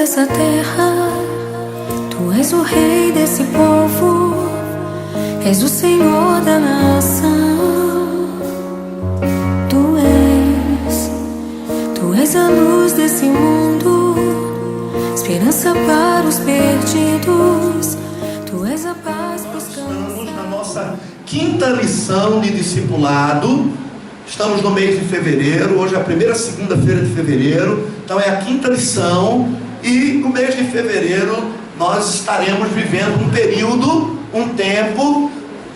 dessa terra, Tu és o rei desse povo, és o Senhor da nação. Tu és a luz desse mundo, esperança para os perdidos. Tu és a paz para os cansados. Estamos na nossa quinta lição de discipulado. Estamos no mês de fevereiro. Hoje é a primeira segunda-feira de fevereiro. Então é a quinta lição. E no mês de fevereiro nós estaremos vivendo um período, um tempo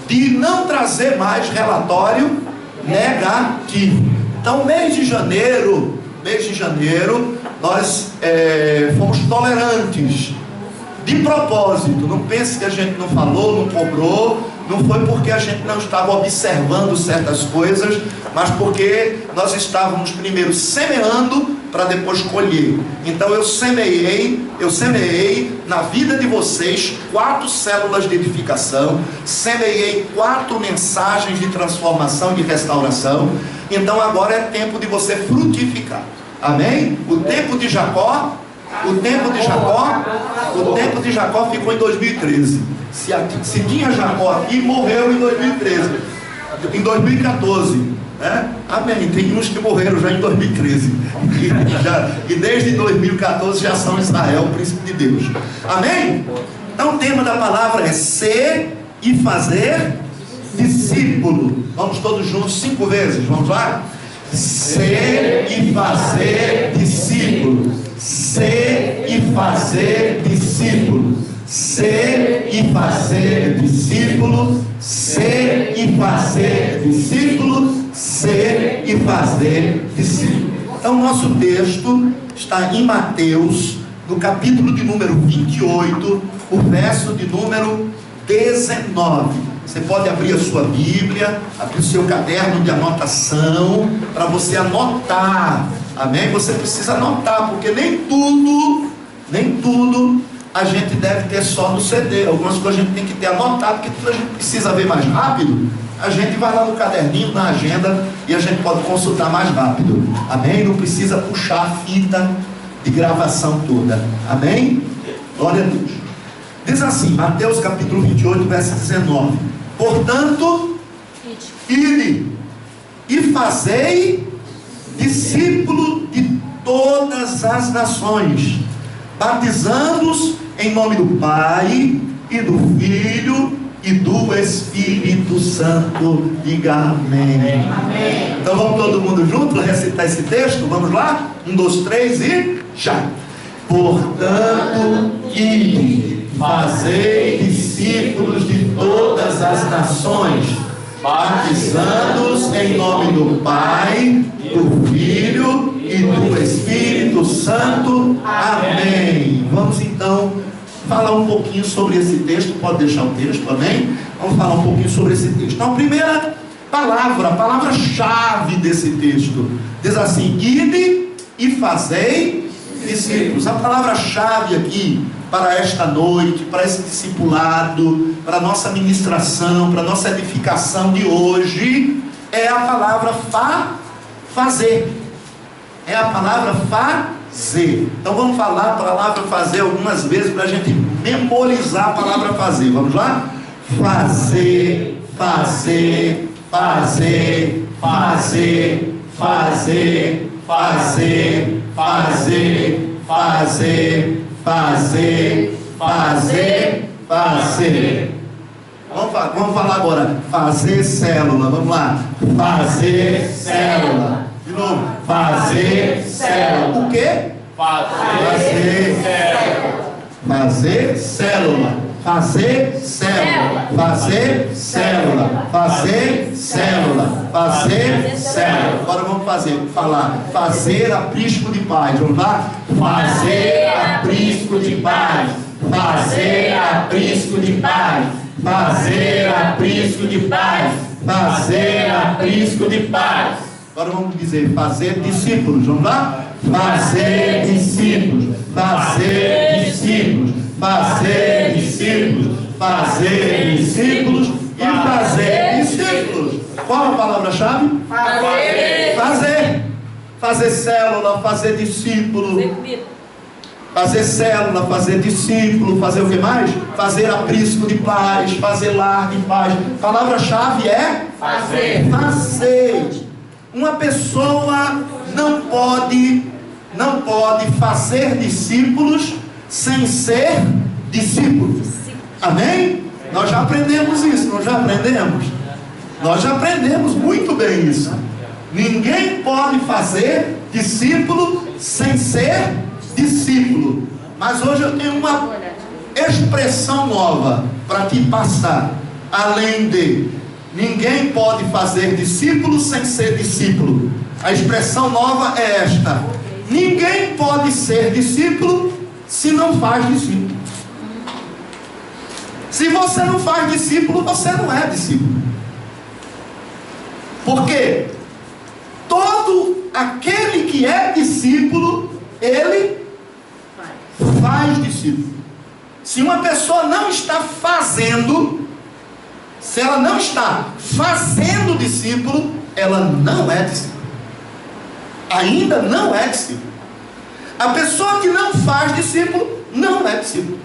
de não trazer mais relatório negativo. Então mês de janeiro nós fomos tolerantes. De propósito, não pense que a gente não falou, não cobrou, não foi porque a gente não estava observando certas coisas, mas porque nós estávamos primeiro semeando para depois colher. Então eu semeei na vida de vocês 4 células de edificação, semeei 4 mensagens de transformação, de restauração. Então agora é tempo de você frutificar. Amém? O tempo de Jacó ficou em 2013. Se tinha Jacó aqui, morreu em 2013. Em 2014. Né? Amém. Tem uns que morreram já em 2013. E desde 2014 já são Israel, o príncipe de Deus. Amém? Então o tema da palavra é ser e fazer discípulo. Vamos todos juntos 5 vezes. Vamos lá? Ser e fazer discípulo. Ser e fazer discípulo. Ser e fazer discípulo. Ser e fazer discípulo. Ser e fazer discípulo. Então nosso texto está em Mateus, no capítulo de número 28, o verso de número 19. Você pode abrir a sua Bíblia, abrir o seu caderno de anotação, para você anotar. Amém? Você precisa anotar, porque nem tudo a gente deve ter só no CD. Algumas coisas a gente tem que ter anotado, porque tudo a gente precisa ver mais rápido. A gente vai lá no caderninho, na agenda, e a gente pode consultar mais rápido. Amém? Não precisa puxar a fita de gravação toda. Amém? Glória a Deus. Diz assim, Mateus capítulo 28, verso 19. Portanto, ide e fazei discípulo de todas as nações, batizando-os em nome do Pai e do Filho e do Espírito Santo. Diga amém. Amém. Então vamos todo mundo junto recitar esse texto? Vamos lá? 1, 2, 3 e já. Portanto, ide, fazei discípulos de todas as nações, batizando-os em nome do Pai, do Filho e do Espírito Santo. Amém. Vamos então falar um pouquinho sobre esse texto. Pode deixar o texto, amém? Vamos falar um pouquinho sobre esse texto. Então a primeira palavra, a palavra-chave desse texto, diz assim: ide e fazei discípulos. A palavra-chave aqui para esta noite, para esse discipulado, para a nossa ministração, para a nossa edificação de hoje, é a palavra fazer. É a palavra fazer. Então vamos falar a palavra fazer algumas vezes para a gente memorizar a palavra fazer. Vamos lá? Fazer, fazer, fazer, fazer, fazer, fazer, fazer, fazer, fazer, fazer, fazer. Vamos falar agora. Fazer célula. Vamos lá. Fazer célula. De novo. Fazer célula. O quê? Fazer célula. Fazer célula. Fazer célula. Fazer célula. Fazer célula. Fazer célula. Agora vamos falar. Fazer aprisco de paz. Vamos lá? Fazer aprisco de paz. Fazer aprisco de paz. Fazer aprisco de paz. Fazer aprisco de paz. Agora vamos dizer, fazer discípulos. Vamos lá? Fazer discípulos. Fazer discípulos. Fazer discípulos. Fazer discípulos. E fazer discípulos. Qual a palavra-chave? Fazer. Fazer célula, fazer discípulo. Fazer célula, fazer discípulo, fazer o que mais? Fazer aprisco de paz, fazer lar de paz. A palavra-chave é fazer. Fazer. Uma pessoa não pode fazer discípulos sem ser discípulo. Amém? Nós já aprendemos isso, nós já aprendemos. Nós já aprendemos muito bem isso. Ninguém pode fazer discípulo sem ser discípulo. Mas hoje eu tenho uma expressão nova para te passar. Além de ninguém pode fazer discípulo sem ser discípulo. A expressão nova é esta: ninguém pode ser discípulo se não faz discípulo. Se você não faz discípulo, você não é discípulo. Porque todo aquele que é discípulo, ele faz discípulo. Se uma pessoa não está fazendo, se ela não está fazendo discípulo, ela não é discípulo. Ainda não é discípulo. A pessoa que não faz discípulo, não é discípulo.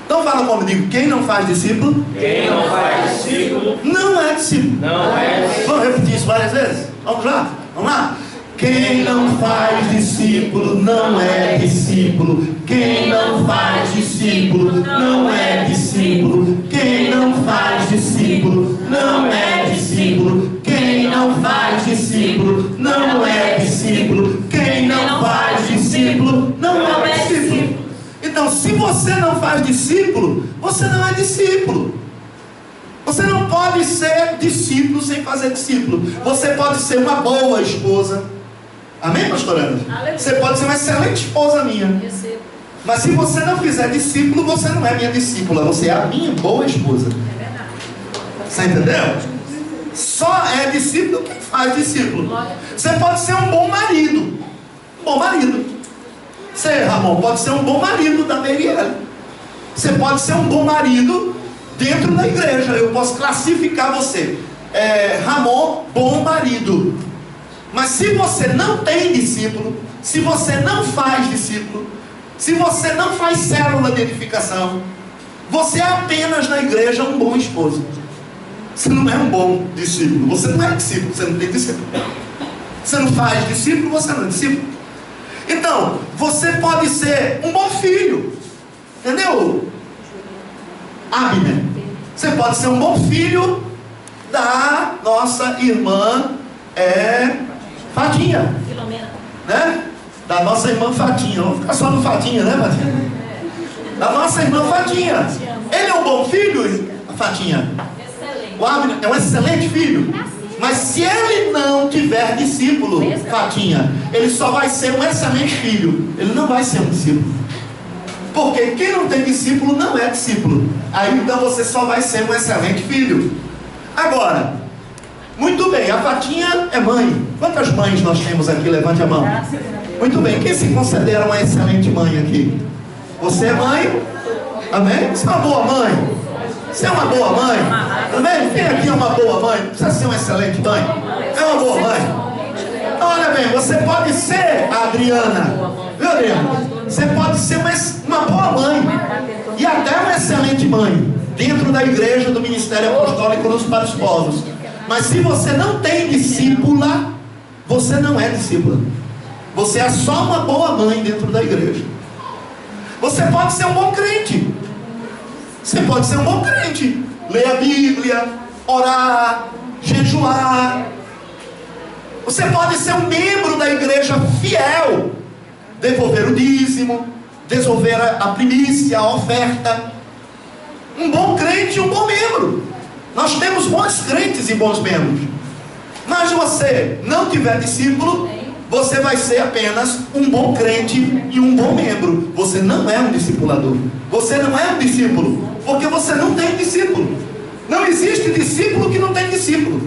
Então fala comigo, quem não faz discípulo? Quem não faz discípulo? Não é discípulo. Não é discípulo. Vamos repetir isso várias vezes? Vamos lá? Vamos lá? Quem não faz discípulo não é discípulo. Quem não faz discípulo não é discípulo. Quem não faz discípulo não é discípulo. Quem não faz discípulo não é discípulo. Quem não faz discípulo não é discípulo. Então, se você não faz discípulo, você não é discípulo. Você não pode ser discípulo sem fazer discípulo. Você pode ser uma boa esposa. Amém, pastor Ana? Você pode ser uma excelente esposa minha. Mas se você não fizer discípulo, você não é minha discípula. Você é a minha boa esposa. Você entendeu? Só é discípulo quem faz discípulo. Você pode ser um bom marido. Um bom marido. Você, Ramon, pode ser um bom marido da Merielle. Você pode ser um bom marido dentro da igreja. Eu posso classificar você. Ramon, bom marido. Mas se você não tem discípulo, se você não faz discípulo, se você não faz célula de edificação, você é apenas na igreja um bom esposo. Você não é um bom discípulo. Você não é discípulo, você não tem discípulo. Você não faz discípulo, você não é discípulo. Então, você pode ser um bom filho. Entendeu? Abner. Você pode ser um bom filho da nossa irmã Fatinha. Né? Da nossa irmã Fatinha. Vamos ficar só no Fatinha, né, Fatinha? Da nossa irmã Fatinha. Ele é um bom filho, Fatinha? O Abner é um excelente filho. Mas se ele não tiver discípulo, Fatinha, ele só vai ser um excelente filho. Ele não vai ser um discípulo. Porque quem não tem discípulo não é discípulo. Aí então você só vai ser um excelente filho. Agora, muito bem, a Fatinha é mãe. Quantas mães nós temos aqui? Levante a mão. Muito bem, quem se considera uma excelente mãe aqui? Você é mãe? Amém? Você é uma boa mãe? Você é uma boa mãe? Amém? Quem aqui é uma boa mãe? Não precisa ser uma excelente mãe. É uma boa mãe. Então, olha bem, você pode ser a Adriana. Viu, Adriana? Você pode ser uma boa mãe. E até uma excelente mãe. Dentro da igreja do Ministério Apostólico Luz para os Povos. Mas se você não tem discípula, você não é discípula. Você é só uma boa mãe dentro da igreja. Você pode ser um bom crente. Você pode ser um bom crente. Ler a Bíblia, orar, jejuar. Você pode ser um membro da igreja fiel. Devolver o dízimo, devolver a primícia, a oferta. Um bom crente e um bom membro. Nós temos bons crentes e bons membros. Mas se você não tiver discípulo, você vai ser apenas um bom crente e um bom membro. Você não é um discipulador. Você não é um discípulo, porque você não tem discípulo. Não existe discípulo que não tem discípulo.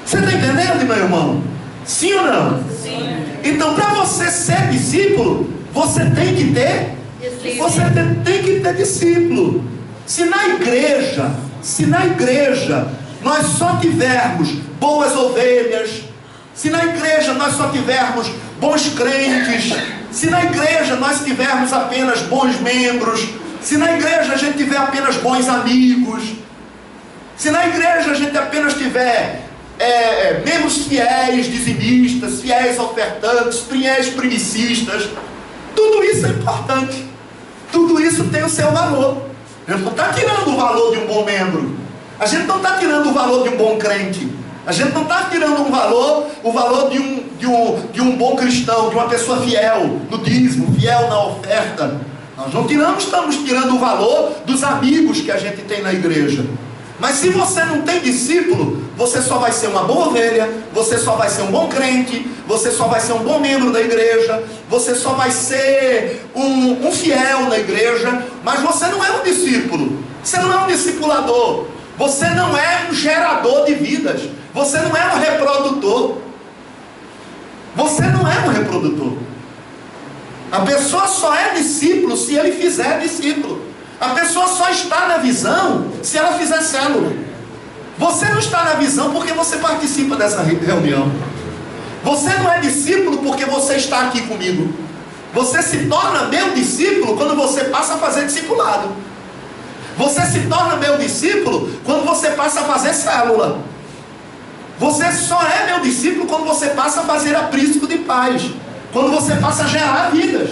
Você está entendendo, meu irmão? Sim ou não? Sim. Então, para você ser discípulo, você tem que ter discípulo. Se na igreja nós só tivermos boas ovelhas, se na igreja nós só tivermos bons crentes, Se na igreja nós tivermos apenas bons membros, se na igreja a gente tiver apenas bons amigos, se na igreja a gente apenas tiver membros fiéis, dizimistas, fiéis ofertantes, fiéis primicistas, tudo isso é importante, tudo isso tem o seu valor. A gente não está tirando o valor de um bom membro, a gente não está tirando o valor de um bom crente, a gente não está tirando o valor de um bom cristão, de uma pessoa fiel no dízimo, fiel na oferta. Nós não estamos tirando o valor dos amigos que a gente tem na igreja. Mas se você não tem discípulo, você só vai ser uma boa ovelha, você só vai ser um bom crente, você só vai ser um bom membro da igreja, você só vai ser um fiel na igreja, mas você não é um discípulo, você não é um discipulador, você não é um gerador de vidas, você não é um reprodutor. Você não é um reprodutor. A pessoa só é discípulo se ele fizer discípulo. A pessoa só está na visão se ela fizer célula. Você não está na visão porque você participa dessa reunião. Você não é discípulo porque você está aqui comigo. Você se torna meu discípulo quando você passa a fazer discipulado. Você se torna meu discípulo quando você passa a fazer célula. Você só é meu discípulo quando você passa a fazer aprisco de paz, quando você passa a gerar vidas,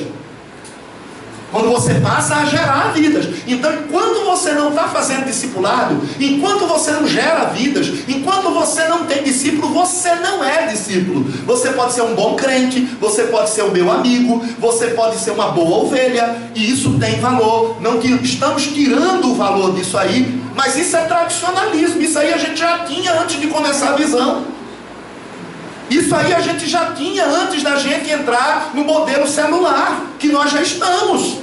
quando você passa a gerar vidas. Então, enquanto você não está fazendo discipulado, enquanto você não gera vidas, enquanto você não tem discípulo, você não é discípulo. Você pode ser um bom crente, você pode ser o meu amigo, você pode ser uma boa ovelha, e isso tem valor. Não estamos tirando o valor disso aí, mas isso é tradicionalismo. Isso aí a gente já tinha antes de começar a visão. Isso aí a gente já tinha antes da gente entrar no modelo celular, que nós já estamos.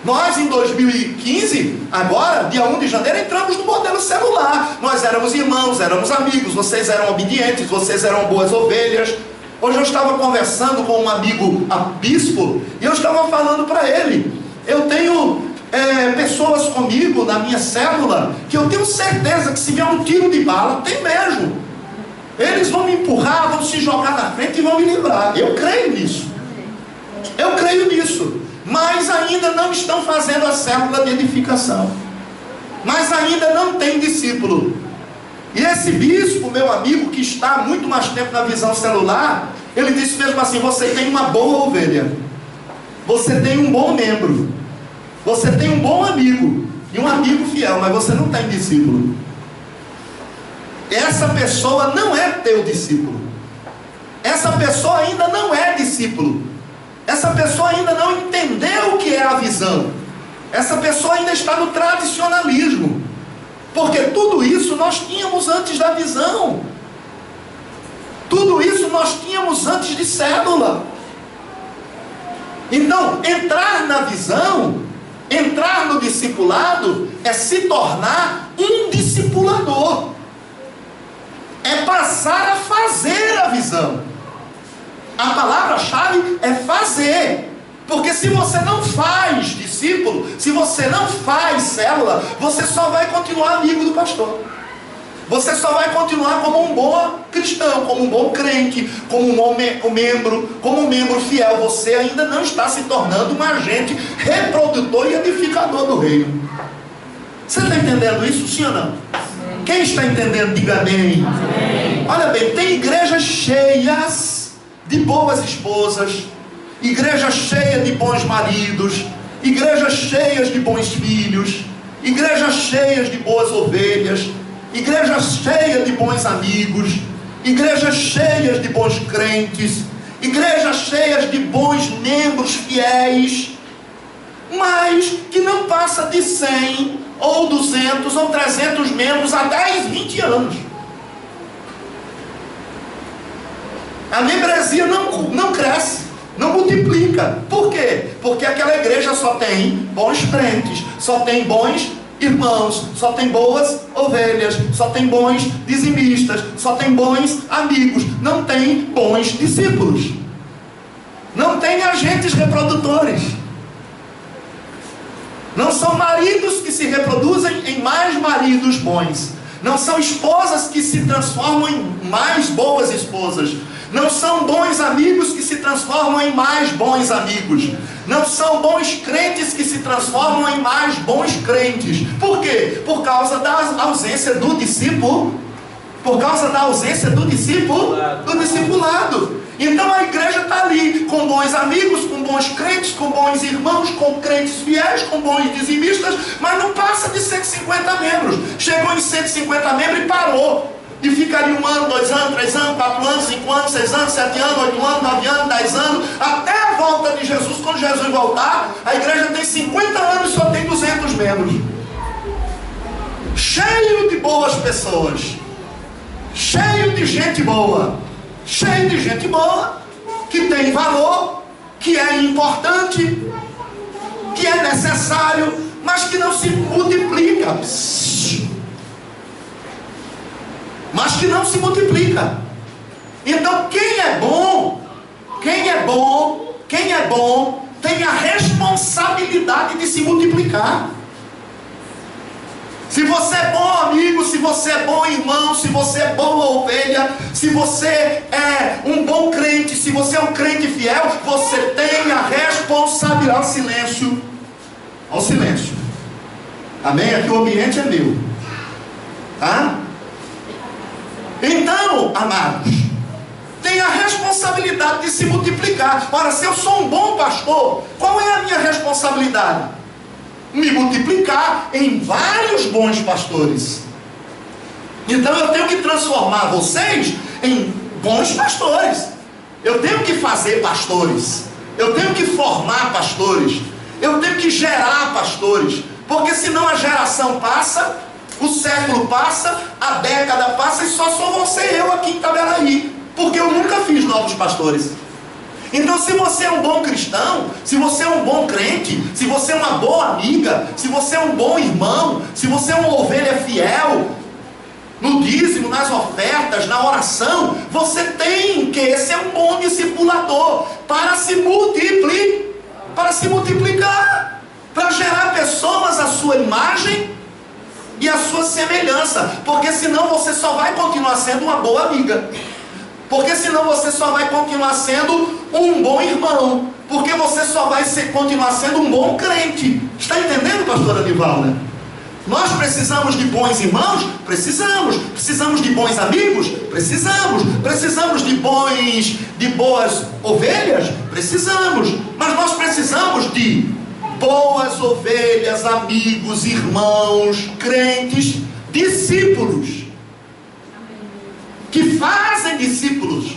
Nós em 2015, agora, dia 1 de janeiro, entramos no modelo celular. Nós éramos irmãos, éramos amigos, vocês eram obedientes, vocês eram boas ovelhas. Hoje eu estava conversando com um amigo bispo, e eu estava falando para ele, eu tenho pessoas comigo na minha célula, que eu tenho certeza que se vier um tiro de bala, tem mesmo. Eles vão me empurrar, vão se jogar na frente e vão me livrar. Eu creio nisso. Eu creio nisso. Mas ainda não estão fazendo a célula de edificação. Mas ainda não tem discípulo. E esse bispo, meu amigo, que está há muito mais tempo na visão celular, ele disse mesmo assim: você tem uma boa ovelha, você tem um bom membro, você tem um bom amigo, e um amigo fiel, mas você não tem discípulo. Essa pessoa não é teu discípulo. Essa pessoa ainda não é discípulo. Essa pessoa ainda não entendeu o que é a visão. Essa pessoa ainda está no tradicionalismo. Porque tudo isso nós tínhamos antes da visão. Tudo isso nós tínhamos antes de célula. Então, entrar na visão, entrar no discipulado, é se tornar um discipulador. É passar a fazer a visão. A palavra-chave é fazer. Porque se você não faz discípulo, se você não faz célula, você só vai continuar amigo do pastor. Você só vai continuar como um bom cristão, como um bom crente, como um bom membro, como um membro fiel. Você ainda não está se tornando um agente reprodutor e edificador do reino. Você está entendendo isso, sim ou não? Quem está entendendo, diga amém. Amém. Olha bem, tem igrejas cheias de boas esposas, igrejas cheias de bons maridos, igrejas cheias de bons filhos, igrejas cheias de boas ovelhas, igrejas cheias de bons amigos, igrejas cheias de bons crentes, igrejas cheias de bons membros fiéis, mas que não passa de 100 ou 200 ou 300 membros há 10, 20 anos. A membresia não cresce, não multiplica. Por quê? Porque aquela igreja só tem bons crentes, só tem bons irmãos, só tem boas ovelhas, só tem bons dizimistas, só tem bons amigos, não tem bons discípulos, não tem agentes reprodutores. Não são maridos que se reproduzem em mais maridos bons. Não são esposas que se transformam em mais boas esposas. Não são bons amigos que se transformam em mais bons amigos. Não são bons crentes que se transformam em mais bons crentes. Por quê? Por causa da ausência do discípulo. Por causa da ausência do discipulado. Então a igreja está ali, com bons amigos, com bons crentes, com bons irmãos, com crentes fiéis, com bons dizimistas, mas não passa de 150 membros. Chegou em 150 membros e parou. E fica ali 1 ano, 2 anos, 3 anos, 4 anos, 5 anos, 6 anos, 7 anos, 8 anos, 9 anos, 10 anos, até a volta de Jesus. Quando Jesus voltar, a igreja tem 50 anos e só tem 200 membros. Cheio de boas pessoas, cheio de gente boa, cheio de gente boa, que tem valor, que é importante, que é necessário, mas que não se multiplica. Mas que não se multiplica. Então quem é bom, tem a responsabilidade de se multiplicar. Se você é bom amigo, se você é bom irmão, se você é boa ovelha, se você é um bom crente, se você é um crente fiel, você tem a responsabilidade. Ao silêncio. Ao silêncio. Amém? Aqui o ambiente é meu. Tá? Então, amados, tem a responsabilidade de se multiplicar. Ora, se eu sou um bom pastor, qual é a minha responsabilidade? Me multiplicar em vários bons pastores. Então eu tenho que transformar vocês em bons pastores. Eu tenho que fazer pastores. Eu tenho que formar pastores. Eu tenho que gerar pastores. Porque senão a geração passa, o século passa, a década passa e só sou você e eu aqui em Itaberaí. Porque eu nunca fiz novos pastores. Então, se você é um bom cristão, se você é um bom crente, se você é uma boa amiga, se você é um bom irmão, se você é uma ovelha fiel, no dízimo, nas ofertas, na oração, você tem que ser um bom discipulador para se multiplicar, para gerar pessoas à sua imagem e à sua semelhança, porque senão você só vai continuar sendo uma boa amiga. Porque senão você só vai continuar sendo um bom irmão. Porque você só vai continuar sendo um bom crente. Está entendendo, pastora Nivalda? Nós precisamos de bons irmãos? Precisamos. Precisamos de bons amigos? Precisamos. Precisamos de boas ovelhas? Precisamos. Mas nós precisamos de boas ovelhas, amigos, irmãos, crentes, discípulos. Que fazem discípulos,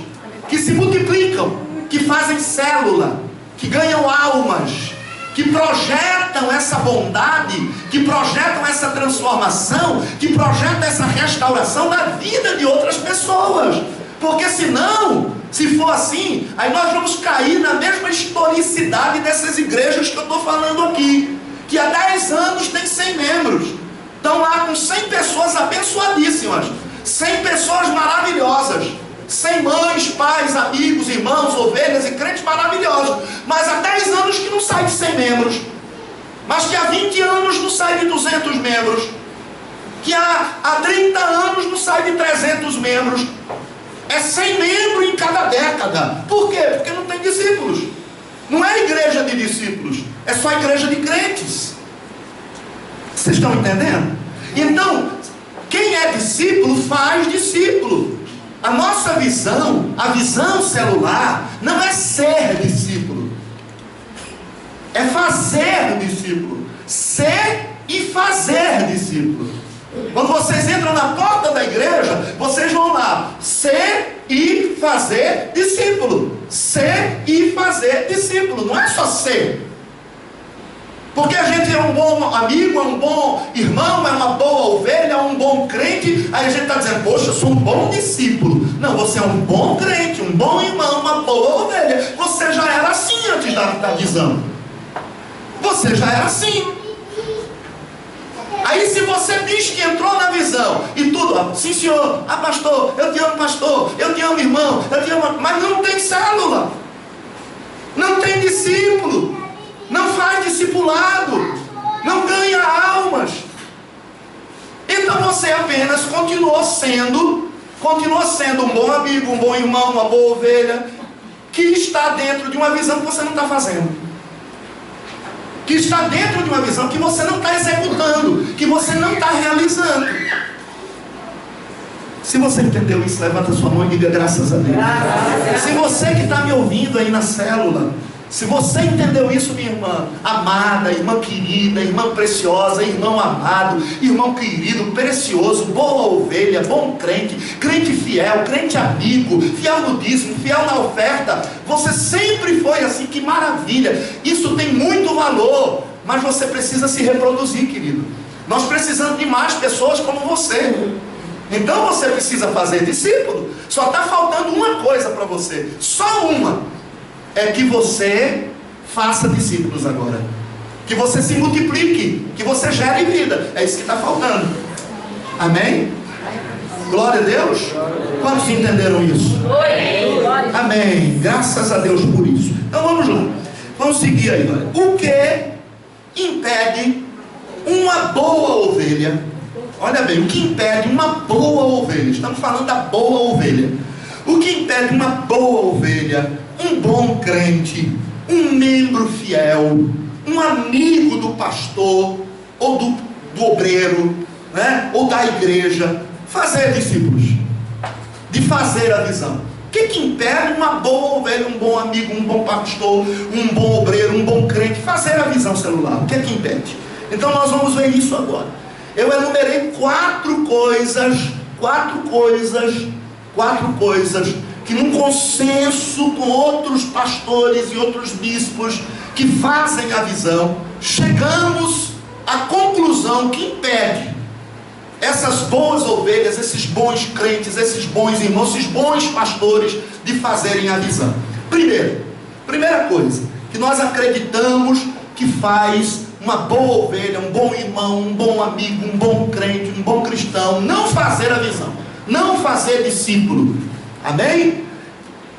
que se multiplicam, que fazem célula, que ganham almas, que projetam essa bondade, que projetam essa transformação, que projetam essa restauração na vida de outras pessoas. Porque senão, se for assim, aí nós vamos cair na mesma historicidade dessas igrejas que eu estou falando aqui, que há 10 anos tem 100 membros, estão lá com 100 pessoas abençoadíssimas, 100 pessoas maravilhosas, 100 mães, pais, amigos, irmãos, ovelhas e crentes maravilhosos, mas há 10 anos que não sai de 100 membros, mas que há 20 anos não sai de 200 membros, que há 30 anos não sai de 300 membros, é 100 membros em cada década. Por quê? Porque não tem discípulos. Não é igreja de discípulos, é só igreja de crentes. Vocês estão entendendo? Então, quem é discípulo faz discípulo. A nossa visão, a visão celular, não é ser discípulo, é fazer discípulo. Ser e fazer discípulo. Quando vocês entram na porta da igreja, vocês vão lá, ser e fazer discípulo. Ser e fazer discípulo, não é só ser. Porque a gente é um bom amigo, é um bom irmão, é uma boa ovelha, é um bom crente. Aí a gente está dizendo, poxa, eu sou um bom discípulo. Não, você é um bom crente, um bom irmão, uma boa ovelha. Você já era assim antes da visão. Você já era assim. Aí se você diz que entrou na visão e tudo, sim senhor, pastor, eu te amo irmão, eu te amo, mas não tem célula, não tem discípulo, não faz discipulado, não ganha almas. Então você apenas continuou sendo continua sendo um bom amigo, um bom irmão, uma boa ovelha, que está dentro de uma visão que você não está fazendo, que está dentro de uma visão que você não está executando, que você não está realizando. Se você entendeu isso, levanta sua mão e diga graças a Deus. Se você que está me ouvindo aí na célula, se você entendeu isso, minha irmã amada, irmã querida, irmã preciosa, irmão amado, irmão querido, precioso, boa ovelha, bom crente, crente fiel, crente amigo, fiel no dízimo, fiel na oferta, você sempre foi assim, que maravilha. Isso tem muito valor, mas você precisa se reproduzir, querido. Nós precisamos de mais pessoas como você. Então você precisa fazer discípulo. Só está faltando uma coisa para você, só uma. É que você faça discípulos agora, que você se multiplique, que você gere vida. É isso que está faltando. Amém? Glória a Deus. Quantos entenderam isso? Amém. Graças a Deus por isso. Então vamos lá, vamos seguir aí. O que impede uma boa ovelha? Olha bem, o que impede uma boa ovelha? Estamos falando da boa ovelha. O que impede uma boa ovelha, um bom crente, um membro fiel, um amigo do pastor ou do obreiro, né? Ou da igreja, fazer discípulos, de fazer a visão? O que impede uma boa ovelha, um bom amigo, um bom pastor, um bom obreiro, um bom crente fazer a visão celular? O que impede? Então nós vamos ver isso agora. Eu enumerei quatro coisas que num consenso com outros pastores e outros bispos que fazem a visão, chegamos à conclusão que impede essas boas ovelhas, esses bons crentes, esses bons irmãos, esses bons pastores de fazerem a visão. Primeira coisa que nós acreditamos que faz uma boa ovelha, um bom irmão, um bom amigo, um bom crente, um bom cristão não fazer a visão, não fazer discípulo. Amém?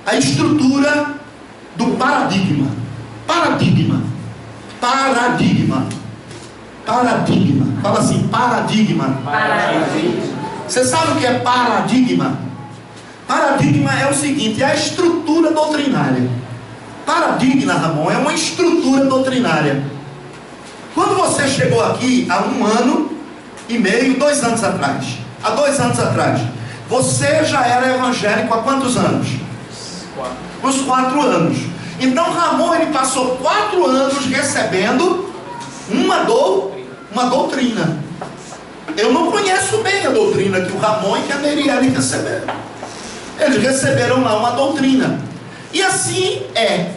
A estrutura do paradigma. Fala assim, paradigma. Você sabe o que é paradigma? Paradigma é o seguinte, é a estrutura doutrinária. Paradigma, Ramon, é uma estrutura doutrinária. Quando você chegou aqui há 1 ano e meio, 2 anos atrás, há 2 anos atrás, você já era evangélico há quantos anos? 4. Uns 4 anos. Então Ramon, ele passou 4 anos recebendo uma doutrina. Eu não conheço bem a doutrina que o Ramon e que a Merielle receberam. Eles receberam lá uma doutrina. E assim é.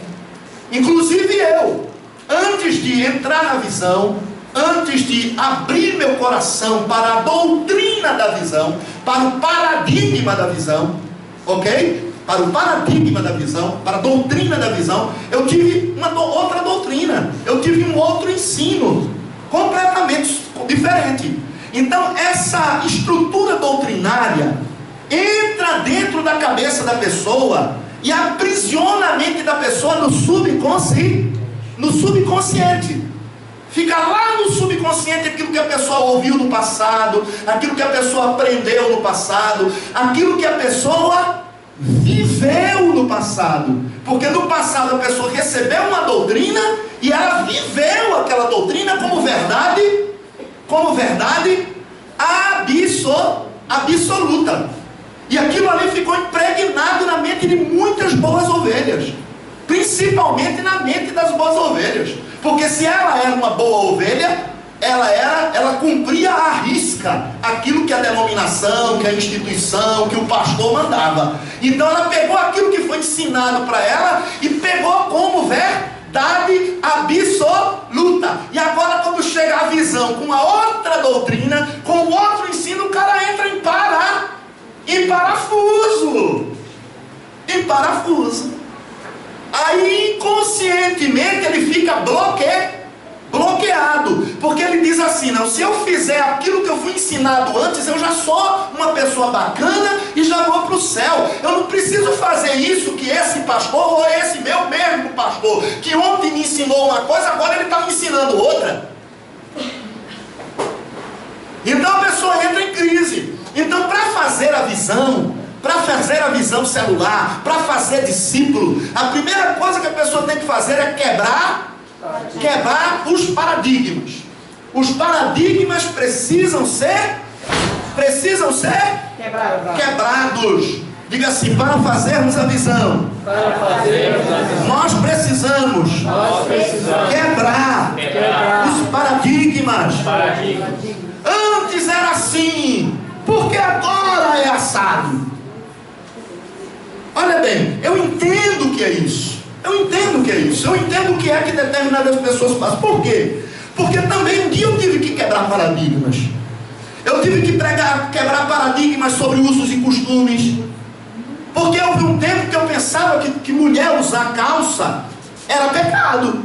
Inclusive eu, antes de entrar na visão, antes de abrir meu coração para a doutrina da visão, para o paradigma da visão, ok? Para o paradigma da visão, para a doutrina da visão, eu tive outra doutrina, eu tive um outro ensino, completamente diferente. Então essa estrutura doutrinária entra dentro da cabeça da pessoa e aprisiona a mente da pessoa no subconsciente. Fica lá no subconsciente aquilo que a pessoa ouviu no passado, aquilo que a pessoa aprendeu no passado, aquilo que a pessoa viveu no passado. Porque no passado a pessoa recebeu uma doutrina e ela viveu aquela doutrina como verdade absoluta. E aquilo ali ficou impregnado na mente de muitas boas ovelhas, principalmente na mente das boas ovelhas. Porque se ela era uma boa ovelha, ela cumpria à risca aquilo que a denominação, que a instituição, que o pastor mandava. Então ela pegou aquilo que foi ensinado para ela e pegou como verdade absoluta. E agora, quando chega a visão com uma outra doutrina, com outro ensino, o cara entra em parafuso. Aí inconscientemente ele fica bloqueado, porque ele diz assim: não, se eu fizer aquilo que eu fui ensinado antes, eu já sou uma pessoa bacana e já vou para o céu. Eu não preciso fazer isso que esse pastor ou esse meu mesmo pastor, que ontem me ensinou uma coisa, agora ele está me ensinando outra. Então a pessoa entra em crise. Então, para fazer a visão celular, para fazer discípulo, a primeira coisa que a pessoa tem que fazer é quebrar os paradigmas. Os paradigmas precisam ser quebrados. Diga assim: para fazermos a visão, nós precisamos quebrar os paradigmas. Antes era assim, porque agora é assado. Olha bem, eu entendo o que é isso. Eu entendo o que é que determinadas pessoas fazem. Por quê? Porque também um dia eu tive que quebrar paradigmas. Eu tive que quebrar paradigmas sobre usos e costumes. Porque houve um tempo que eu pensava que mulher usar calça era pecado.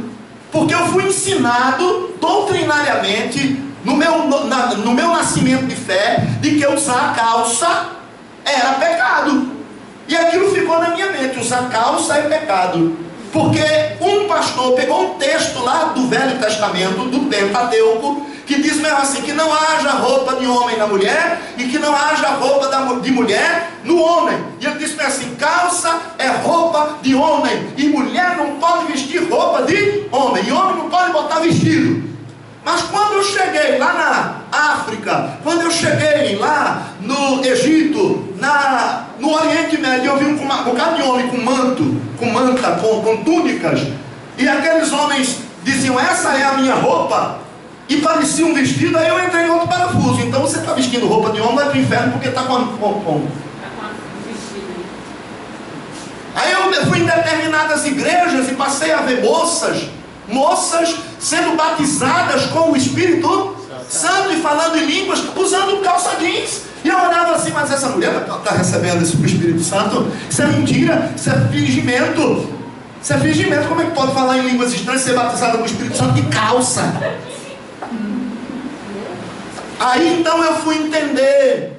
Porque eu fui ensinado doutrinariamente, no meu nascimento de fé, de que usar calça era pecado. E aquilo ficou na minha mente: usar calça é pecado. Porque um pastor pegou um texto lá do Velho Testamento, do Pentateuco, que diz mesmo assim, que não haja roupa de homem na mulher e que não haja roupa de mulher no homem. E ele diz mesmo assim: calça é roupa de homem, e mulher não pode vestir roupa de homem, e homem não pode botar vestido. Mas quando eu cheguei lá na África, quando eu cheguei lá no Egito, no Oriente Médio, eu vi um bocado de homem com manta, com túnicas, e aqueles homens diziam: essa é a minha roupa, e parecia um vestido. Aí eu entrei em outro parafuso. Então você está vestindo roupa de homem, vai para o inferno porque está com Aí eu fui em determinadas igrejas e passei a ver moças sendo batizadas com o Espírito Santo e falando em línguas, usando calça jeans. E eu olhava assim: mas essa mulher está recebendo isso do Espírito Santo? Isso é mentira, isso é fingimento. Isso é fingimento. Como é que pode falar em línguas estranhas e ser batizada com o Espírito Santo de calça? Aí então eu fui entender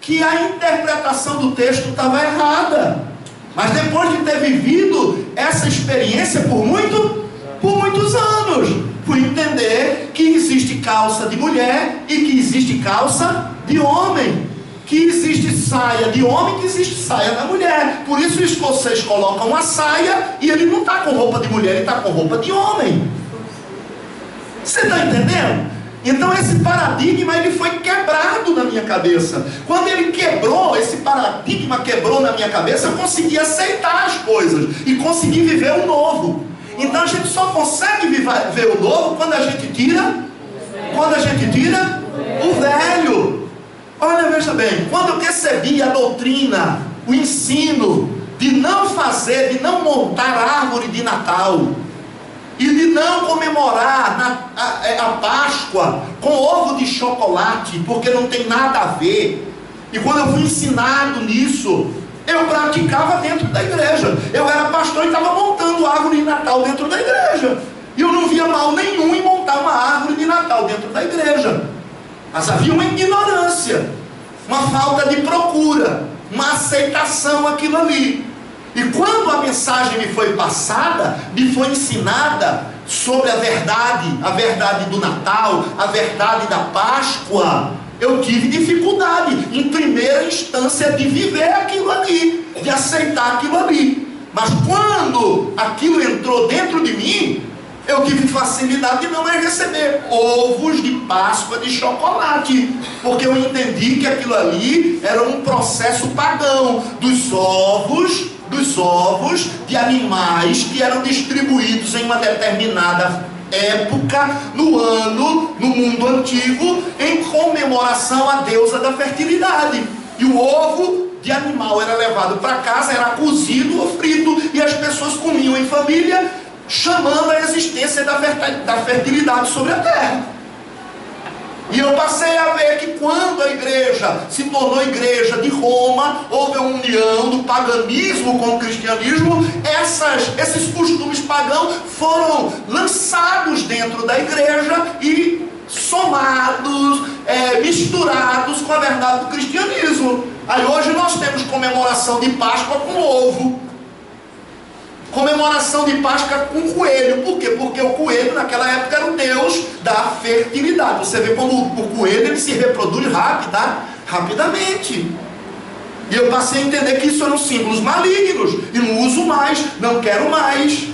que a interpretação do texto estava errada. Mas depois de ter vivido essa experiência por muitos anos, fui entender que existe calça de mulher e que existe calça de homem, que existe saia de homem, que existe saia da mulher. Por isso o escocês coloca uma saia e ele não está com roupa de mulher, ele está com roupa de homem. Você está entendendo? Então esse paradigma ele foi quebrado na minha cabeça. Quando ele quebrou, esse paradigma quebrou na minha cabeça, eu consegui aceitar as coisas e consegui viver o novo. Então a gente só consegue ver o novo quando a gente tira o velho. Olha, veja bem, quando eu recebi a doutrina, o ensino de não montar árvore de Natal e de não comemorar a Páscoa com ovo de chocolate, porque não tem nada a ver, e quando eu fui ensinado nisso, eu praticava dentro da igreja. Eu era pastor e estava montando árvore de Natal dentro da igreja, e eu não via mal nenhum em montar uma árvore de Natal dentro da igreja. Mas havia uma ignorância, uma falta de procura, uma aceitação aquilo ali. E quando a mensagem me foi passada, me foi ensinada sobre a verdade do Natal, a verdade da Páscoa, eu tive dificuldade, em primeira instância, de viver aquilo ali, de aceitar aquilo ali. Mas quando aquilo entrou dentro de mim, eu tive facilidade de não mais receber ovos de Páscoa de chocolate, porque eu entendi que aquilo ali era um processo pagão dos ovos de animais que eram distribuídos em uma determinada época no mundo antigo, em comemoração à deusa da fertilidade. E o ovo de animal era levado para casa, era cozido ou frito, e as pessoas comiam em família, chamando a existência da fertilidade sobre a terra. E eu passei a ver que quando a igreja se tornou igreja de Roma, houve a união do paganismo com o cristianismo, esses costumes pagãos foram lançados dentro da igreja e somados, misturados com a verdade do cristianismo. Aí hoje nós temos comemoração de Páscoa com ovo, comemoração de Páscoa com coelho. Por quê? Porque o coelho naquela época era o deus da fertilidade. Você vê como o coelho ele se reproduz rapidamente. E eu passei a entender que isso eram símbolos malignos, e não uso mais, não quero mais.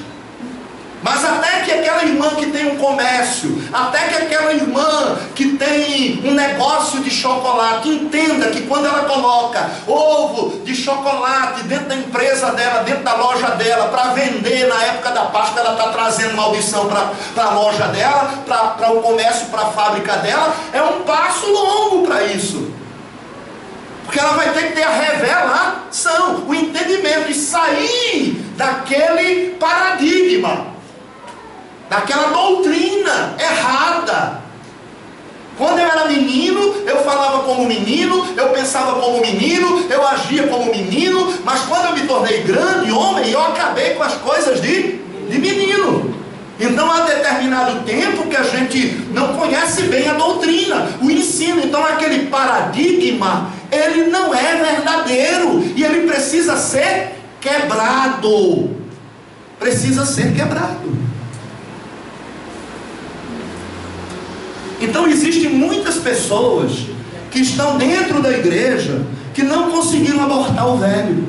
Mas até que aquela irmã que tem um comércio, até que aquela irmã que tem um negócio de chocolate, entenda que quando ela coloca ovo de chocolate dentro da empresa dela, dentro da loja dela, para vender na época da Páscoa, ela está trazendo maldição para a loja dela, para o comércio, para a fábrica dela. É um passo longo para isso. Porque ela vai ter que ter a revelação, o entendimento, e sair daquele paradigma, daquela doutrina errada. Quando eu era menino, eu falava como menino, eu pensava como menino, eu agia como menino, mas quando eu me tornei grande homem, eu acabei com as coisas de menino. Então há determinado tempo que a gente não conhece bem a doutrina, o ensino. Então aquele paradigma, ele não é verdadeiro, e ele precisa ser quebrado. Precisa ser quebrado. Então existem muitas pessoas que estão dentro da igreja que não conseguiram abortar o velho,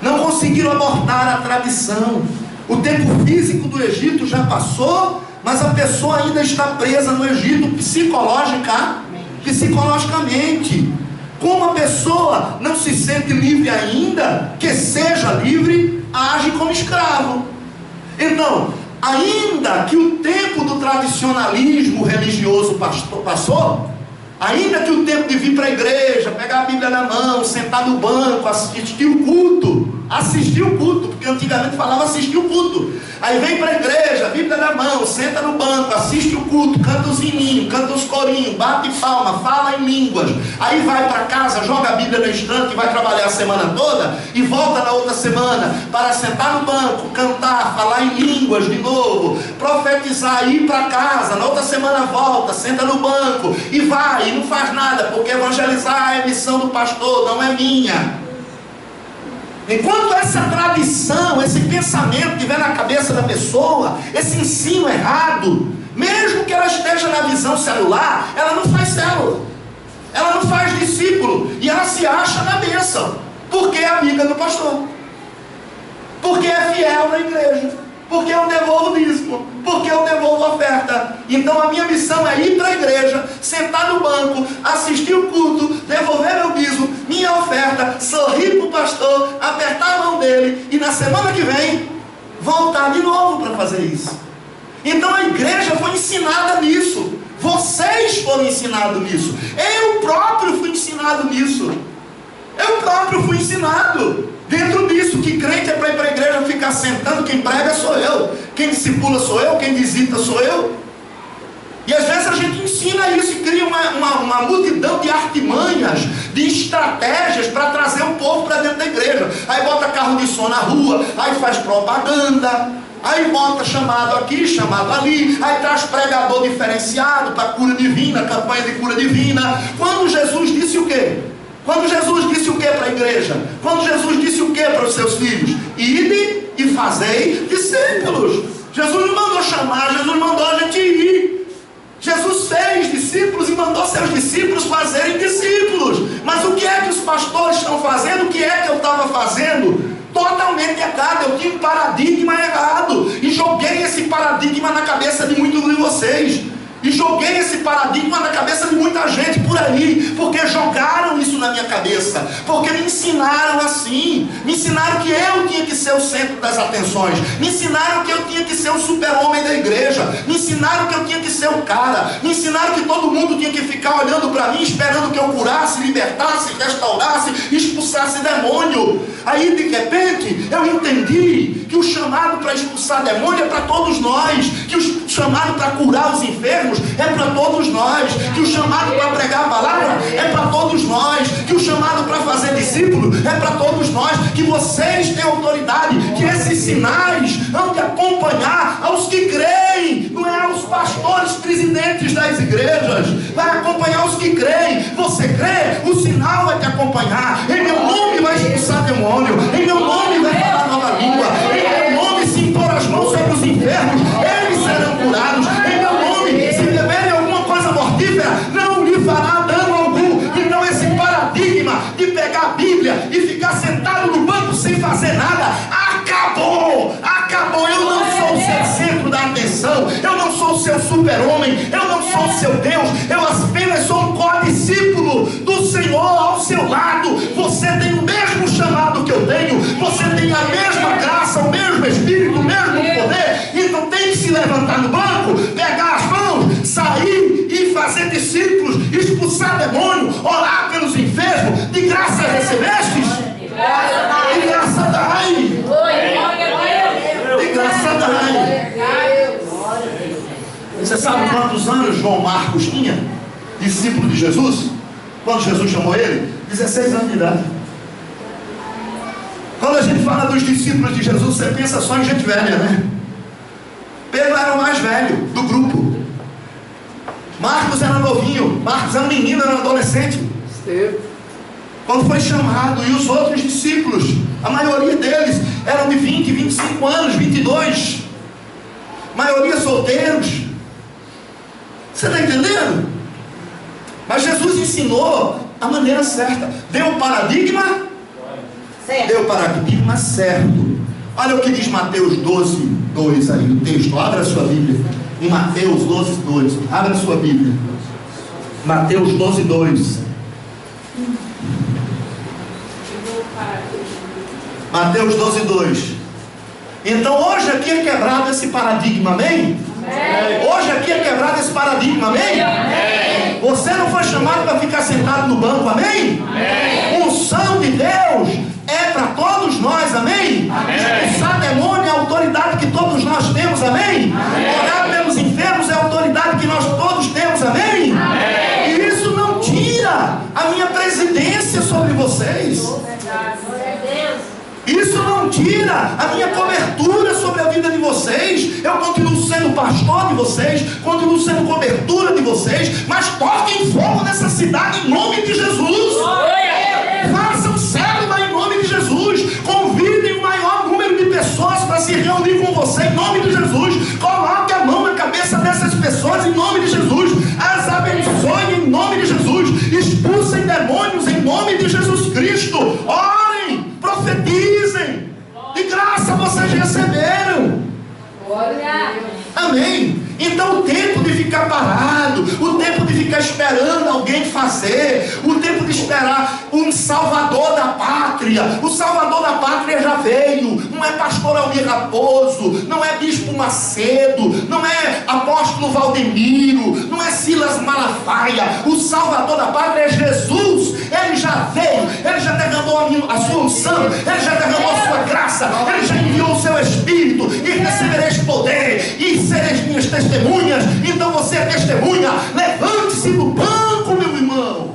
não conseguiram abortar a tradição. O tempo físico do Egito já passou, mas a pessoa ainda está presa no Egito psicologicamente. Como a pessoa não se sente livre ainda, que seja livre, age como escravo. Então, ainda que o tempo do tradicionalismo religioso passou, ainda que o tempo de vir para a igreja, pegar a Bíblia na mão, sentar no banco, assistir o culto, porque antigamente falava assistir o culto. Aí vem para a igreja, Bíblia na mão, senta no banco, assiste o culto, canta os hininhos, canta os corinhos, bate palma, fala em línguas. Aí vai para casa, joga a Bíblia na estante e vai trabalhar a semana toda, e volta na outra semana para sentar no banco, cantar, falar em línguas de novo, profetizar, ir para casa, na outra semana volta, senta no banco e vai, e não faz nada, porque evangelizar é missão do pastor, não é minha. Enquanto essa tradição, esse pensamento estiver na cabeça da pessoa, esse ensino errado, mesmo que ela esteja na visão celular, ela não faz célula, ela não faz discípulo, e ela se acha na bênção, porque é amiga do pastor, porque é fiel na igreja, porque eu devolvo dízimo, porque eu devolvo oferta. Então a minha missão é ir para a igreja, sentar no banco, assistir o culto, devolver meu dízimo, minha oferta, sorrir para o pastor, apertar a mão dele, e na semana que vem voltar de novo para fazer isso. Então a igreja foi ensinada nisso, vocês foram ensinados nisso, eu próprio fui ensinado nisso, dentro disso, que crente é para ir para a igreja ficar sentando, quem prega sou eu, quem discipula sou eu, quem visita sou eu. E às vezes a gente ensina isso e cria uma multidão de artimanhas, de estratégias para trazer o povo para dentro da igreja. Aí bota carro de som na rua, aí faz propaganda, aí bota chamado aqui, chamado ali, aí traz pregador diferenciado para cura divina, campanha de cura divina. Quando Jesus disse o quê? Quando Jesus disse o que para a igreja? Quando Jesus disse o que para os seus filhos? Ide e fazei discípulos. Jesus não mandou chamar, Jesus mandou a gente ir. Jesus fez discípulos e mandou seus discípulos fazerem discípulos. Mas o que é que os pastores estão fazendo? O que é que eu estava fazendo? Totalmente errado. Eu tinha um paradigma errado, e joguei esse paradigma na cabeça de muitos de vocês. E joguei esse paradigma na cabeça de muita gente por aí, porque jogaram isso na minha cabeça, porque me ensinaram assim, me ensinaram que eu tinha que ser o centro das atenções, me ensinaram que eu tinha que ser o super-homem da igreja, me ensinaram que eu tinha que ser o cara, me ensinaram que todo mundo tinha que ficar olhando para mim, esperando que eu curasse, libertasse, restaurasse, expulsasse demônio. Aí de repente eu entendi que o chamado para expulsar demônio é para todos nós, que o chamado para curar os enfermos é para todos nós, que o chamado para pregar a palavra é para todos nós, que o chamado para fazer discípulo é para todos nós, que vocês têm autoridade, que esses sinais vão te acompanhar aos que creem, não é aos pastores presidentes das igrejas, vai acompanhar os que creem. Você crê, o sinal vai te acompanhar. Em meu nome vai expulsar demônio, em meu nome vai falar nova língua, em meu nome se impor as mãos sobre os enfermos, eles serão curados. Em meu nome, se beberem alguma coisa mortífera, não lhe fará dano algum. Então esse super-homem, eu não sou o seu Deus, eu apenas sou um co-discípulo do Senhor ao seu lado. Você tem o mesmo chamado que eu tenho, você tem a mesma graça, o mesmo Espírito, o mesmo poder. Então tem que se levantar no banco, pegar as mãos, sair e fazer discípulos, expulsar demônio, orar pelos enfermos. De graça recebestes? De graça dai. De graça dai. Você sabe quantos anos João Marcos tinha? Discípulo de Jesus? Quando Jesus chamou ele? 16 anos de idade. Quando a gente fala dos discípulos de Jesus, você pensa só em gente velha, né? Pedro era o mais velho do grupo. Marcos era novinho. Marcos era um menino, era um adolescente. Quando foi chamado, e os outros discípulos, a maioria deles eram de 20, 25 anos, 22. Maioria solteiros. Você está entendendo? Mas Jesus ensinou a maneira certa. Deu o paradigma certo. Deu o paradigma certo. Olha o que diz Mateus 12, 2 aí, o texto. Abra a sua Bíblia. Em Mateus 12, 2. Abra a sua Bíblia. Mateus 12, 2. Mateus 12, 2. Então hoje aqui é quebrado esse paradigma, amém? Hoje aqui é quebrado esse paradigma, amém? Você não foi chamado para ficar sentado no banco, amém? Unção de Deus é para todos nós, amém? Expulsar demônio é a autoridade que todos nós temos, amém? Orar pelos enfermos é a autoridade que nós todos temos, amém? E isso não tira a minha presidência sobre vocês. Isso não tira a minha cobertura sobre a vida de vocês. Eu continuo sendo pastor de vocês, continuo sendo cobertura de vocês, mas toquem fogo nessa cidade em nome de Jesus. Façam célula em nome de Jesus. Convidem o maior número de pessoas para se reunir com você em nome de Jesus. Coloque a mão na cabeça dessas pessoas em nome de Jesus. As abençoe em nome de Jesus. Expulsem demônios em nome de Jesus Cristo. Orem, profetizem. De graça vocês receberam. Amém. Então o tempo de ficar parado, o tempo de ficar esperando alguém fazer, o tempo de esperar um salvador da pátria. O salvador da pátria já veio. Não é pastor Almir Raposo, não é bispo Macedo, não é apóstolo Valdemiro, não é Silas Malafaia. O salvador da pátria é Jesus. Ele já veio, ele já derramou a sua unção, ele já derramou a sua graça, ele já enviou o seu Espírito, e recebereis poder e sereis minhas testemunhas. Então você é testemunha. Levante-se do banco, meu irmão.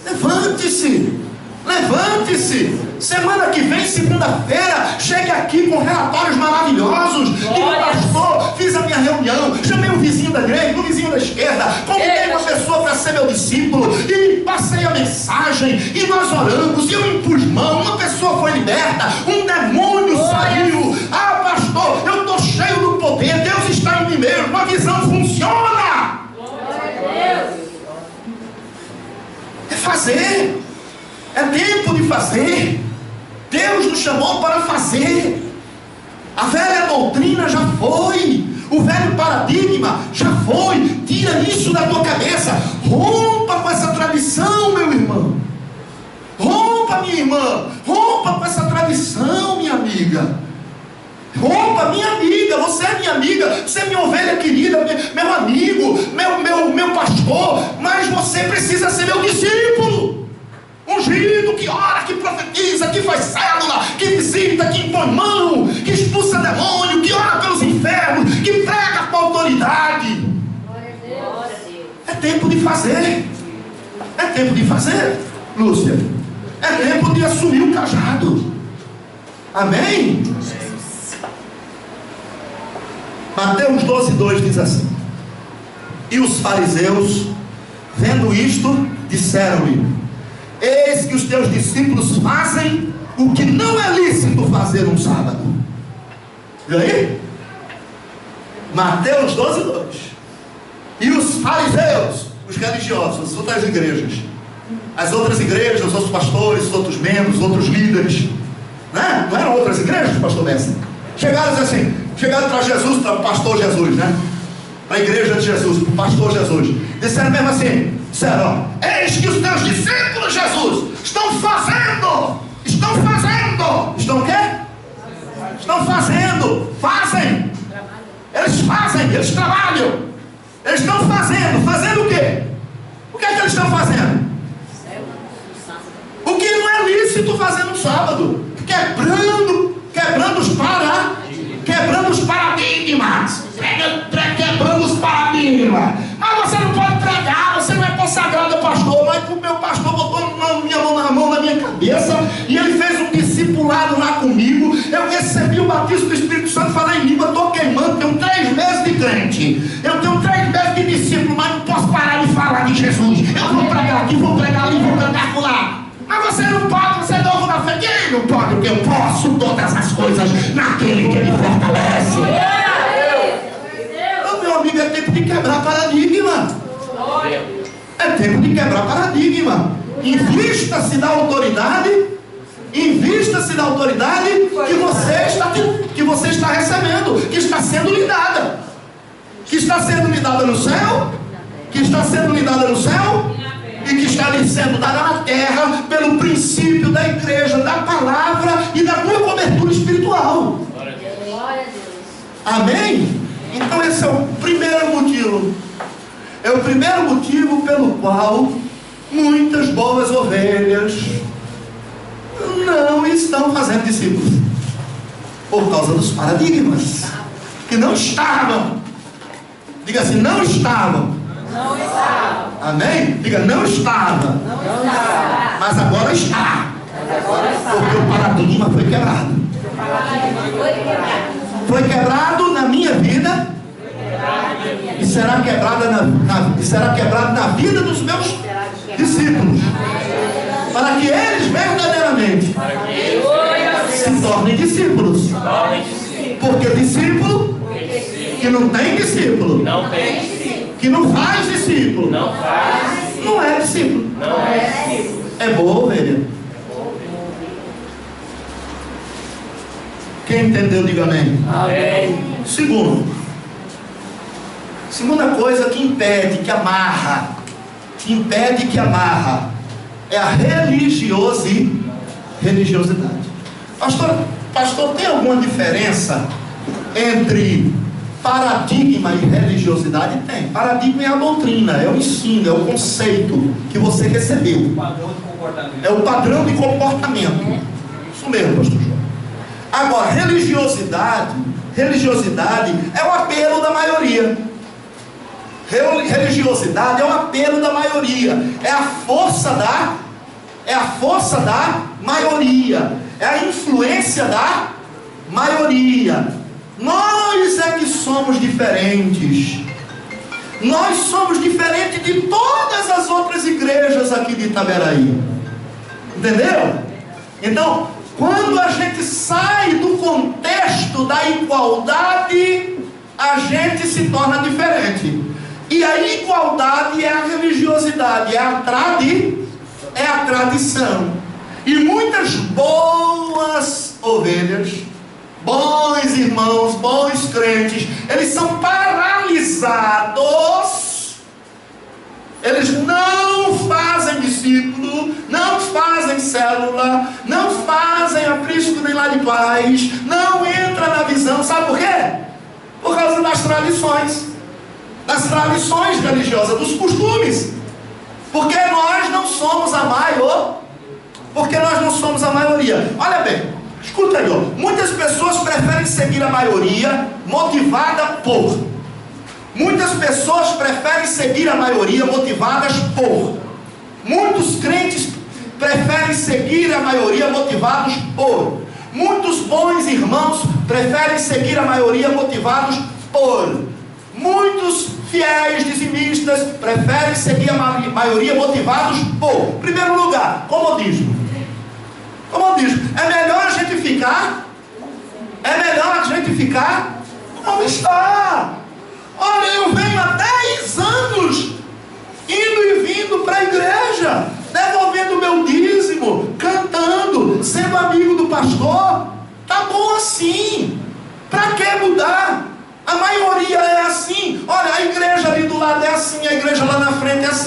Levante-se. Levante-se. Semana que vem, segunda-feira, chegue aqui com relatórios maravilhosos. Diga, pastor, fiz a minha reunião, chamei um vizinho da direita, um vizinho da esquerda, convidei uma pessoa para ser meu discípulo e passei a mensagem e nós oramos e eu impus mão, uma pessoa foi liberta, um demônio saiu. Ah, pastor, eu estou cheio do poder, Deus está em mim mesmo, a visão funciona. É fazer. É tempo de fazer. Deus nos chamou para fazer. A velha doutrina já foi. O velho paradigma já foi. Tira isso da tua cabeça. Rompa com essa tradição, meu irmão. Rompa, minha irmã. Rompa com essa tradição, minha amiga. Rompa, minha amiga. Você é minha amiga. Você é minha ovelha querida, meu amigo, meu pastor. Mas você precisa ser meu discípulo. Ungido, que ora, que profetiza, que faz célula, que visita, que impõe mão, que expulsa demônio, que ora pelos enfermos, que prega com autoridade. É tempo de fazer. É tempo de fazer, Lúcia. É tempo de assumir o cajado. Amém? Mateus 12, 2 diz assim: e os fariseus, vendo isto, disseram-lhe: eis que os teus discípulos fazem o que não é lícito fazer um sábado. E aí? Mateus 12, 2. E os fariseus, os religiosos, as outras igrejas, os outros pastores, os outros membros, os outros líderes, né? Não eram outras igrejas, pastor Messi? Chegaram assim: chegaram para Jesus, para o pastor Jesus, né? Para a igreja de Jesus, para o pastor Jesus. Disseram mesmo assim, disseram, ó, eis que os teus discípulos, Jesus, estão fazendo, estão o quê? Estão fazem, eles fazem, eles trabalham, eles estão fazendo o quê? O que é que eles estão fazendo? O que não é lícito fazer no sábado? Quebrando os paradigmas, quebrando os paradigmas. Mas você não pode pregar, você não é consagrado pastor. Mas o meu pastor botou minha mão na minha cabeça e ele fez um discipulado lá comigo. Eu recebi o batismo do Espírito Santo, falei em língua, estou queimando, tenho 3 meses de crente, eu tenho 3 meses de discípulo, mas não posso parar de falar de Jesus. Eu vou pregar aqui, vou pregar ali, vou pregar lá. Mas você não pode, você é novo na fé. Quem não pode? Porque eu posso todas as coisas naquele que me fortalece. Então, meu amigo, é tempo de quebrar paradigma. É tempo de quebrar paradigma. Invista-se da autoridade que você está recebendo, que está sendo lhe dada. Que está sendo lhe dada no céu. E que está lhe sendo dada na terra pelo princípio da igreja, da palavra e da tua cobertura espiritual. Amém? Então esse é o primeiro motivo. É o primeiro motivo pelo qual muitas boas ovelhas não estão fazendo discípulos. Por causa dos paradigmas que não estavam. Diga assim, não estavam. Amém? Diga, não estava. Mas agora está. Porque o paradigma foi quebrado. Foi quebrado na minha vida. E será quebrado na vida dos meus discípulos. Para que eles verdadeiramente se tornem discípulos. Porque discípulo que não tem discípulo, que não faz discípulo, não é discípulo. É boa ovelha. Quem entendeu, diga amém. Segunda coisa que impede, que amarra, é a religiosidade. Pastor, tem alguma diferença entre paradigma e religiosidade? Tem. Paradigma é a doutrina, é o ensino, é o conceito que você recebeu. É o padrão de comportamento. Isso mesmo, pastor João. Agora, religiosidade é o apelo da maioria. Religiosidade é o apelo da maioria. É a força da maioria. É a influência da maioria. Nós é que somos diferentes. Nós somos diferentes de todas as outras igrejas aqui de Itaberaí. Entendeu? Então, quando a gente sai do contexto da igualdade, a gente se torna diferente. E a igualdade é a religiosidade, é a tradição. E muitas boas ovelhas, bons irmãos, bons crentes, eles são paralisados. Eles não fazem discípulo, não fazem célula, não fazem aprisco nem lá de paz, não entra na visão. Sabe por quê? Por causa das tradições religiosas, dos costumes. Porque nós não somos a maioria. Olha bem, escuta aí, ó. Muitas pessoas preferem seguir a maioria motivadas por. Muitos crentes preferem seguir a maioria motivados por. Muitos bons irmãos preferem seguir a maioria motivados por. Muitos fiéis dizimistas preferem seguir a maioria motivados por. Em primeiro lugar, comodismo. É melhor a gente ficar como está. Olha, eu venho há 10 anos indo e vindo para a igreja, devolvendo meu dízimo, cantando, sendo amigo do pastor. Tá bom assim. Para que mudar?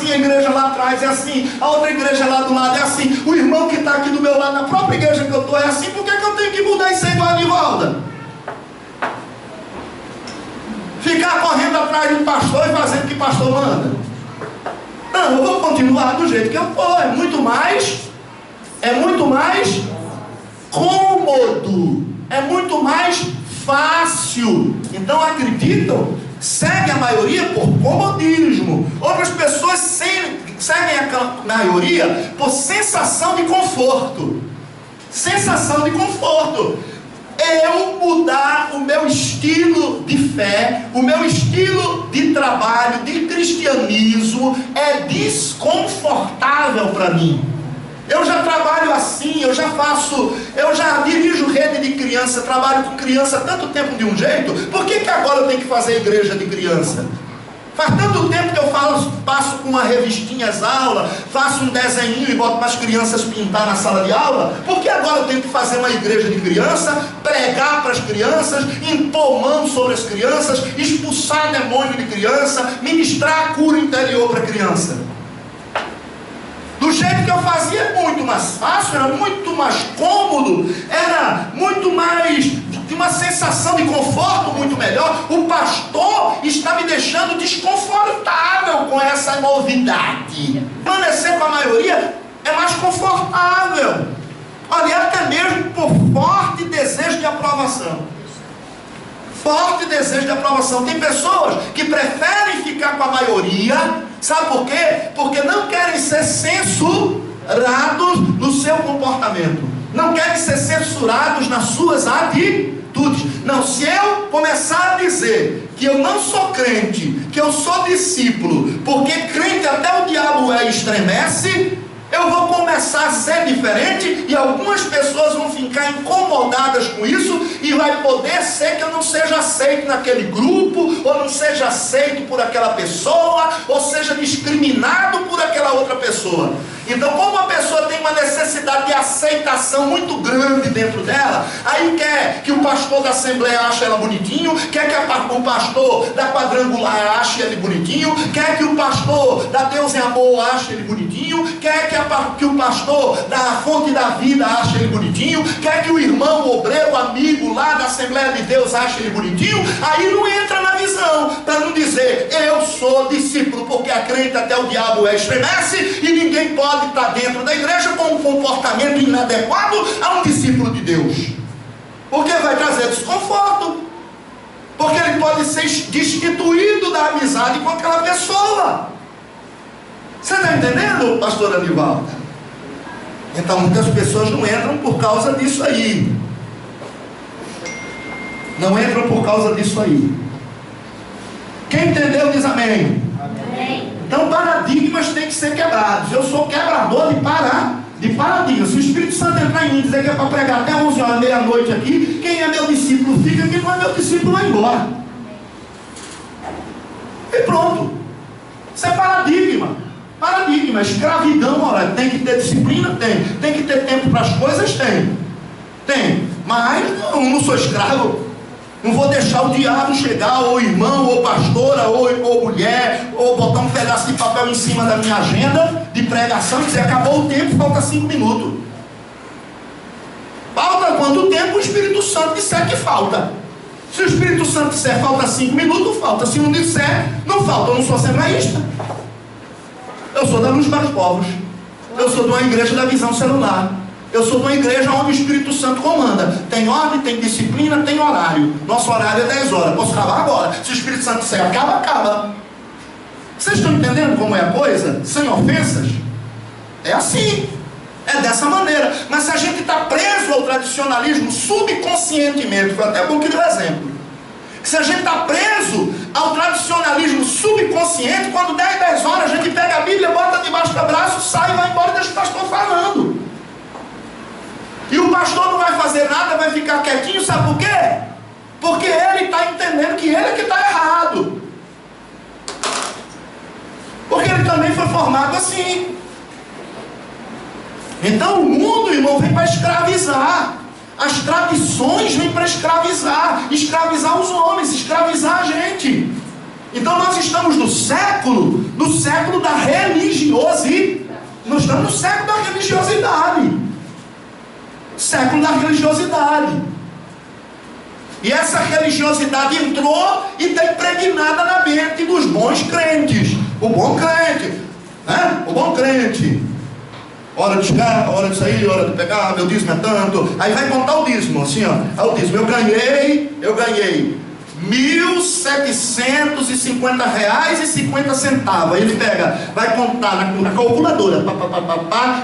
assim, a igreja lá atrás é assim, a outra igreja lá do lado é assim, o irmão que está aqui do meu lado, na própria igreja que eu estou é assim, por que eu tenho que mudar isso aí do lado de volta? Ficar correndo atrás de um pastor e fazendo o que o pastor manda? Não, eu vou continuar do jeito que eu estou. É muito mais cômodo, é muito mais fácil. Então acreditam, seguem a maioria por comodismo. Outras pessoas seguem a maioria por sensação de conforto. Sensação de conforto. Eu mudar o meu estilo de fé, o meu estilo de trabalho, de cristianismo, é desconfortável para mim. Eu já trabalho assim, eu já dirijo rede de criança, trabalho com criança há tanto tempo de um jeito, por que agora eu tenho que fazer igreja de criança? Faz tanto tempo que eu passo com uma revistinha as aulas, faço um desenho e boto para as crianças pintar na sala de aula. Por que agora eu tenho que fazer uma igreja de criança, pregar para as crianças, impor mão sobre as crianças, expulsar demônio de criança, ministrar a cura interior para a criança? Do jeito que eu fazia é muito mais fácil, era muito mais cômodo, era muito mais, de uma sensação de conforto muito melhor. O pastor está me deixando desconfortável com essa novidade. Permanecer com a maioria é mais confortável. Olha, até mesmo por forte desejo de aprovação. Forte desejo de aprovação. Tem pessoas que preferem ficar com a maioria. Sabe por quê? Porque não querem ser censurados no seu comportamento. Não querem ser censurados nas suas atitudes. Não, se eu começar a dizer que eu não sou crente, que eu sou discípulo, porque crente até o diabo estremece, eu vou começar a ser diferente e algumas pessoas vão ficar incomodadas com isso e vai poder ser que eu não seja aceito naquele grupo, ou não seja aceito por aquela pessoa, ou seja discriminado por aquela outra pessoa. Então, como a pessoa tem uma necessidade de aceitação muito grande dentro dela, aí quer que o pastor da Assembleia ache ela bonitinho, quer que o pastor da Quadrangular ache ele bonitinho, quer que o pastor da Deus em Amor ache ele bonitinho, quer que o pastor da Fonte da Vida ache ele bonitinho, quer que o irmão obreiro, amigo lá da Assembleia de Deus ache ele bonitinho, aí não entra na visão, para não dizer, eu sou discípulo, porque a crente até o diabo estremece, e ninguém pode estar dentro da igreja com um comportamento inadequado a um discípulo de Deus, porque vai trazer desconforto, porque ele pode ser destituído da amizade com aquela pessoa. Você está entendendo, pastor Anivaldo? Então muitas pessoas não entram por causa disso aí. Não entram por causa disso aí. Quem entendeu diz amém. Amém. Então paradigmas têm que ser quebrados. Eu sou quebrador de paradigmas. Se o Espírito Santo entrar em mim e dizer que é para pregar até 11 horas, meia-noite aqui, quem é meu discípulo fica, quem não é meu discípulo vai embora. E pronto. Isso é paradigma. Paradigma, escravidão, olha, tem que ter disciplina? Tem que ter tempo para as coisas? Tem. Mas eu não sou escravo. Não vou deixar o diabo chegar, ou irmão, ou pastora, ou mulher, ou botar um pedaço de papel em cima da minha agenda de pregação e dizer, acabou o tempo, falta 5 minutos. Falta quanto tempo o Espírito Santo disser que falta. Se o Espírito Santo disser falta 5 minutos, falta. Se não disser, não falta. Eu não sou assembleísta. Eu sou da Luz para os Povos. Eu sou de uma igreja da Visão Celular. Eu sou de uma igreja onde o Espírito Santo comanda. Tem ordem, tem disciplina, tem horário. Nosso horário é 10 horas. Posso acabar agora. Se o Espírito Santo disser acaba, acaba. Vocês estão entendendo como é a coisa? Sem ofensas? É assim. É dessa maneira. Mas se a gente está preso ao tradicionalismo subconscientemente, foi até bom que deu exemplo. Se a gente está preso ao tradicionalismo subconsciente, quando 10 horas a gente pega a Bíblia, bota debaixo do braço, sai e vai embora e deixa o pastor falando. E o pastor não vai fazer nada, vai ficar quietinho, sabe por quê? Porque ele está entendendo que ele é que está errado. Porque ele também foi formado assim. Então o mundo, irmão, vem para escravizar. As tradições vêm para escravizar os homens, escravizar a gente. Então nós estamos no século da religiosidade. Nós estamos no século da religiosidade. Século da religiosidade. E essa religiosidade entrou e está impregnada na mente dos bons crentes. O bom crente, né? O bom crente. Hora de chegar, hora de sair, hora de pegar, meu dízimo é tanto. Aí vai contar o dízimo, assim, ó. Aí o dízimo, eu ganhei R$1.750,50. Aí ele pega, vai contar na calculadora.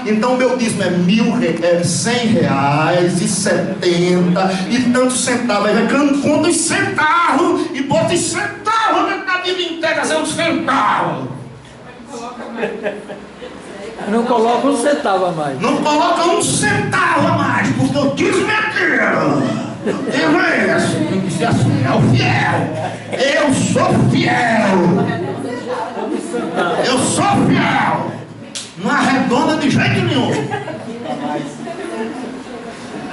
Então o meu dízimo é R$100,70 e tantos centavos. Aí vai conta os centavos e bota os centavos na vida inteira, fazer uns centavos. Não coloca um centavo a mais. Não coloca um centavo a mais, porque o dízimo é aquilo. Eu é esse, tem que ser assim, é o fiel. Eu sou fiel. Eu sou fiel. Não arredonda de jeito nenhum.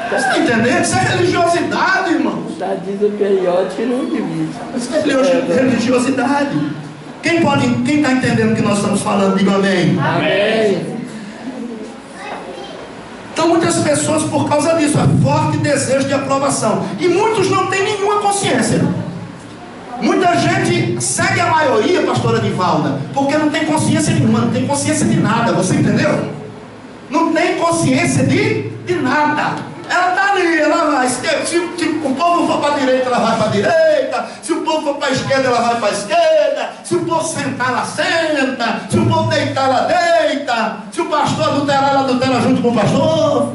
Você está entendendo? Isso é religiosidade, irmão. Está dizendo periódico e não divide. Isso é religiosidade. Quem está entendendo o que nós estamos falando? Diga amém. Amém. Então muitas pessoas, por causa disso, é forte desejo de aprovação. E muitos não têm nenhuma consciência. Muita gente segue a maioria, pastora Nivalda, porque não tem consciência nenhuma, não tem consciência de nada. Você entendeu? Não tem consciência de nada. Ela está ali, ela vai. Se o povo for para a direita, ela vai para a direita. Se o povo for para a esquerda, ela vai para a esquerda. Se o povo sentar, ela senta. Se o povo deitar, ela deita. Se o pastor adulterar, ela adultera junto com o pastor.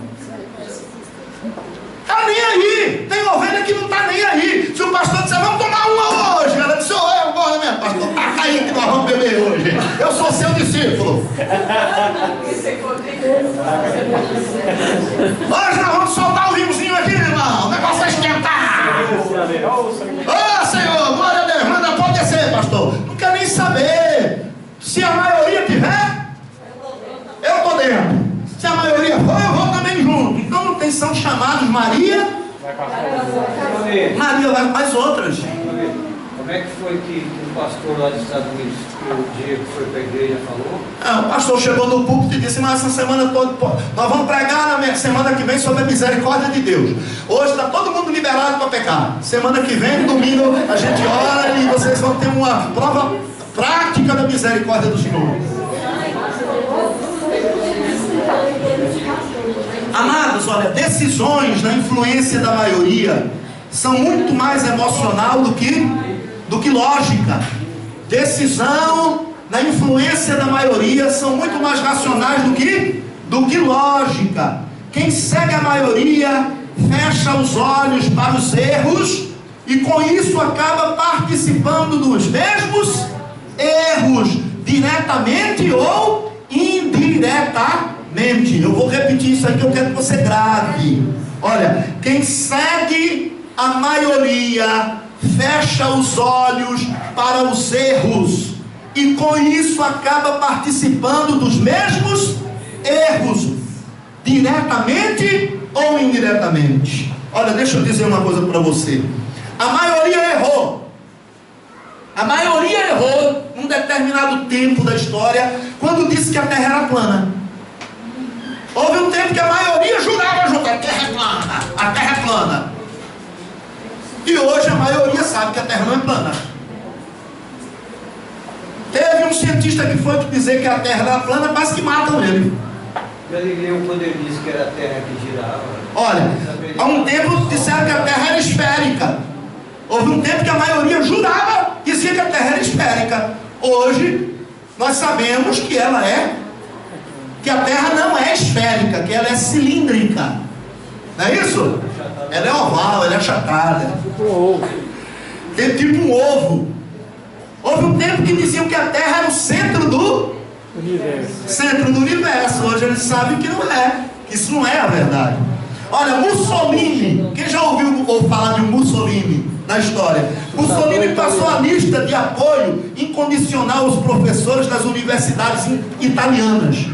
Está nem aí. Tem ovelha que não está nem aí. Se o pastor disser, vamos tomar uma hoje, ela disse, eu vou, né, pastor? Tá aí que nós vamos beber hoje. Eu sou seu discípulo. Hoje nós vamos soltar o vinhozinho aqui, irmão. O negócio é esquentar. Ô Senhor, glória a Deus. Manda, pode descer, pastor. Não quer nem saber. Se a maioria tiver, eu estou dentro. Se a maioria for, eu vou também junto. Então não tem, são chamados Maria vai com as outras. Como é que foi que o pastor lá dos Estados Unidos, que o Diego foi para a igreja, falou? O pastor chegou no púlpito e disse, mas essa semana toda, nós vamos pregar na semana que vem sobre a misericórdia de Deus. Hoje está todo mundo liberado para pecar. Semana que vem, domingo, a gente ora e vocês vão ter uma prova prática da misericórdia do Senhor. Amados, olha, decisões na influência da maioria são muito mais emocional do que lógica. Decisão na influência da maioria são muito mais racionais do que lógica. Quem segue a maioria fecha os olhos para os erros e com isso acaba participando dos mesmos erros, diretamente ou indiretamente. Eu vou repetir isso aqui, eu quero que você grave. Olha, quem segue a maioria fecha os olhos para os erros e com isso acaba participando dos mesmos erros, diretamente ou indiretamente. Olha, deixa eu dizer uma coisa para você. A maioria errou. A maioria errou num determinado tempo da história quando disse que a terra era plana. Houve um tempo que a maioria jurava junto, a terra é plana, a terra é plana. E hoje a maioria sabe que a terra não é plana. Teve um cientista que foi dizer que a terra era plana, quase que matam ele. Galileu, quando ele disse que era a terra que girava. Olha, há um tempo disseram que a terra era esférica. Houve um tempo que a maioria jurava, dizia que a terra era esférica. Hoje nós sabemos que ela que a terra não é esférica, que ela é cilíndrica. Não é isso? Ela é oval, ela é achatada. Tem tipo um ovo. Houve um tempo que diziam que a terra era o centro do universo. Hoje eles sabem que não é. Que isso não é a verdade. Olha, Mussolini. Quem já ouviu falar de Mussolini na história? Mussolini passou a lista de apoio incondicional aos professores das universidades italianas.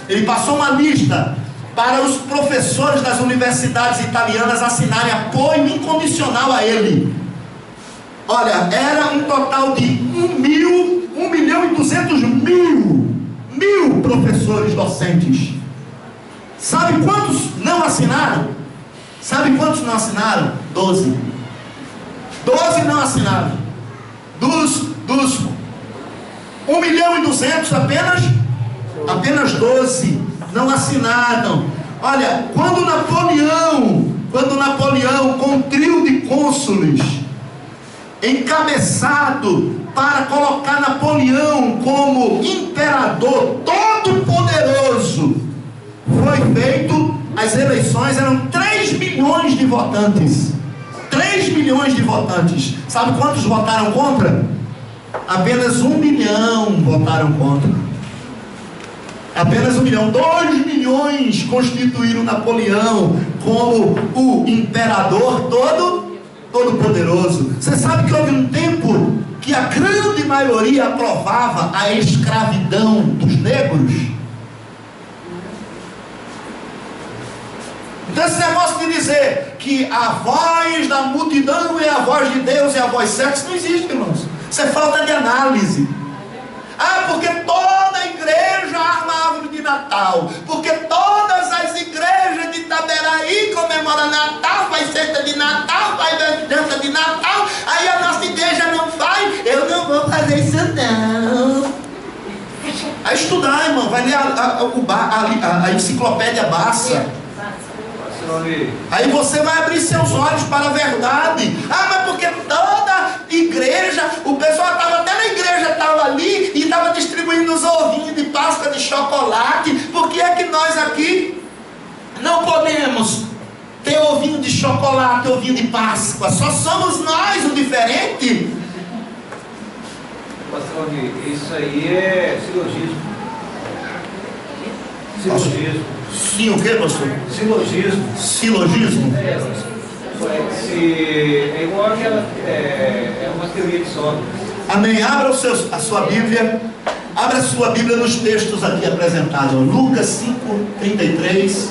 Ele passou uma lista para os professores das universidades italianas assinarem apoio incondicional a ele. Olha, era um total de 1.200.000 professores docentes. Sabe quantos não assinaram? Sabe quantos não assinaram? 12. 12 não assinaram. Dos 1.200.000 apenas 12 não assinaram. Olha, quando Napoleão com um trio de cônsules encabeçado para colocar Napoleão como imperador todo-poderoso, foi feito, as eleições eram 3 milhões de votantes. 3 milhões de votantes. Sabe quantos votaram contra? Apenas 1 milhão votaram contra. Apenas 1 milhão. 2 milhões constituíram Napoleão como o imperador todo-poderoso. Você sabe que houve um tempo que a grande maioria aprovava a escravidão dos negros? Então esse negócio de dizer que a voz da multidão é a voz de Deus e a voz certa, isso não existe, irmãos. Isso é falta de análise. Porque toda igreja arma árvore de Natal, porque todas as igrejas de Itaberaí comemoram Natal, faz festa de Natal, faz dança de Natal, aí a nossa igreja não faz, eu não vou fazer isso não. Vai estudar, irmão, vai ler a enciclopédia Bassa. Aí você vai abrir seus olhos para a verdade. Mas porque toda igreja, o pessoal estava até na igreja, estava ali e estava distribuindo os ovinhos de Páscoa de chocolate. Por que é que nós aqui não podemos ter ovinho de chocolate, ovinho de Páscoa? Só somos nós o diferente. Pastor, isso aí é silogismo. Silogismo. Sim, o que, pastor? Silogismo. Silogismo? É igual aquela. É uma teoria de Sócrates. Amém. Abra a sua Bíblia. Abra a sua Bíblia nos textos aqui apresentados. Lucas 5:33,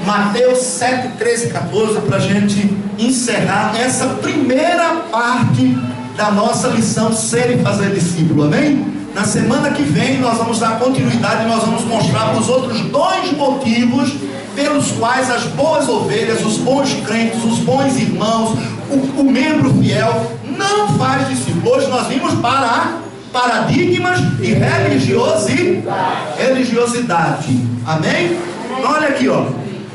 Mateus 7:13 e 14, para a gente encerrar essa primeira parte da nossa lição Ser e Fazer Discípulo. Amém? Na semana que vem nós vamos dar continuidade e nós vamos mostrar os outros 2 motivos pelos quais as boas ovelhas, os bons crentes, os bons irmãos, o membro fiel não faz discípulo. Hoje nós vimos para paradigmas e religiosidade. Amém? Então, olha aqui, ó.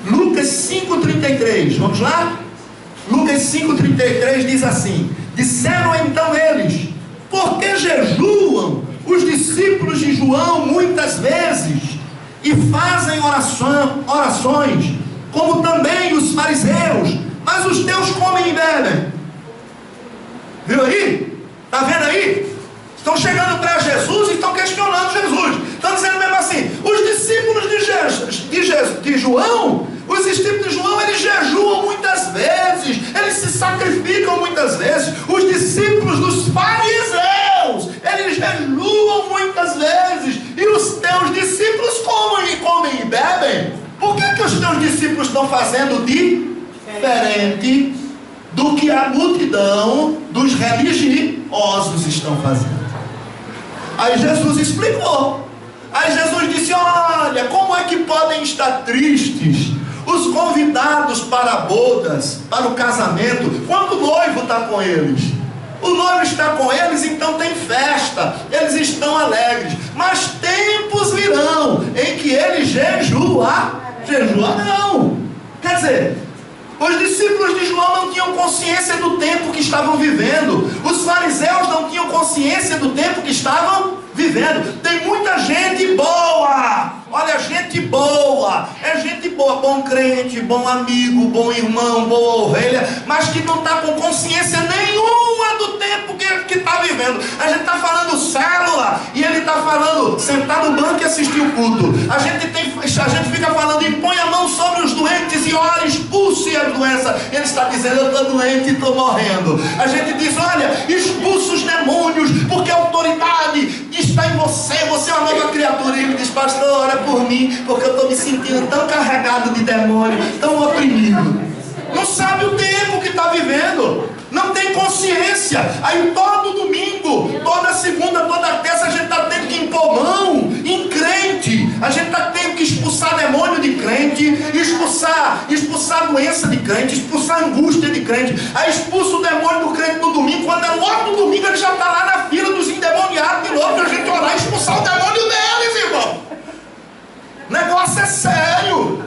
Lucas 5:33. Vamos lá? Lucas 5:33 diz assim: disseram então eles: por que jejuam os discípulos de João muitas vezes e fazem orações, como também os fariseus, mas os teus comem e bebem? Viu aí? Está vendo aí? Estão chegando para Jesus e estão questionando Jesus. Estão dizendo mesmo assim: os discípulos de João, os discípulos de João, eles jejuam muitas vezes, eles se sacrificam muitas vezes. Os discípulos dos fariseus, eles jejuam muitas vezes, e os teus discípulos comem e bebem. Por que os teus discípulos estão fazendo diferente do que a multidão dos religiosos estão fazendo? Aí Jesus explicou. Aí Jesus disse: olha, como é que podem estar tristes os convidados para bodas, para o casamento, quando o noivo está com eles? O noivo está com eles, então tem festa, eles estão alegres. Mas tempos virão em que eles jejuarão. Quer dizer, os discípulos de João não tinham consciência do tempo que estavam vivendo. Os fariseus não tinham consciência do tempo que estavam vivendo. Tem muita gente boa. Olha, gente boa. É gente boa, bom crente, bom amigo, bom irmão, boa ovelha, mas que não está com consciência nenhuma do tempo que está vivendo. A gente está falando célula e ele está falando sentar no banco e assistir o culto. A gente fica falando: impõe a mão sobre os doentes e ora, expulse a doença. Ele está dizendo: eu estou doente e estou morrendo. A gente diz: olha, expulsa os demônios, porque a autoridade está em você, você é uma nova criatura. E ele diz: pastor, ora por mim, porque eu estou me sentindo tão carregado de demônio, tão oprimido. Não sabe o tempo que está vivendo. Não tem consciência. Aí todo domingo, toda segunda, toda terça, a gente está tendo que impor mão em crente. A gente está tendo que expulsar demônio de crente, expulsar doença de crente, expulsar angústia de crente. Aí expulsa o demônio do crente no domingo. Quando é logo no domingo, ele já está lá na fila dos endemoniados de novo, para a gente orar e expulsar o demônio deles, irmão. O negócio é sério.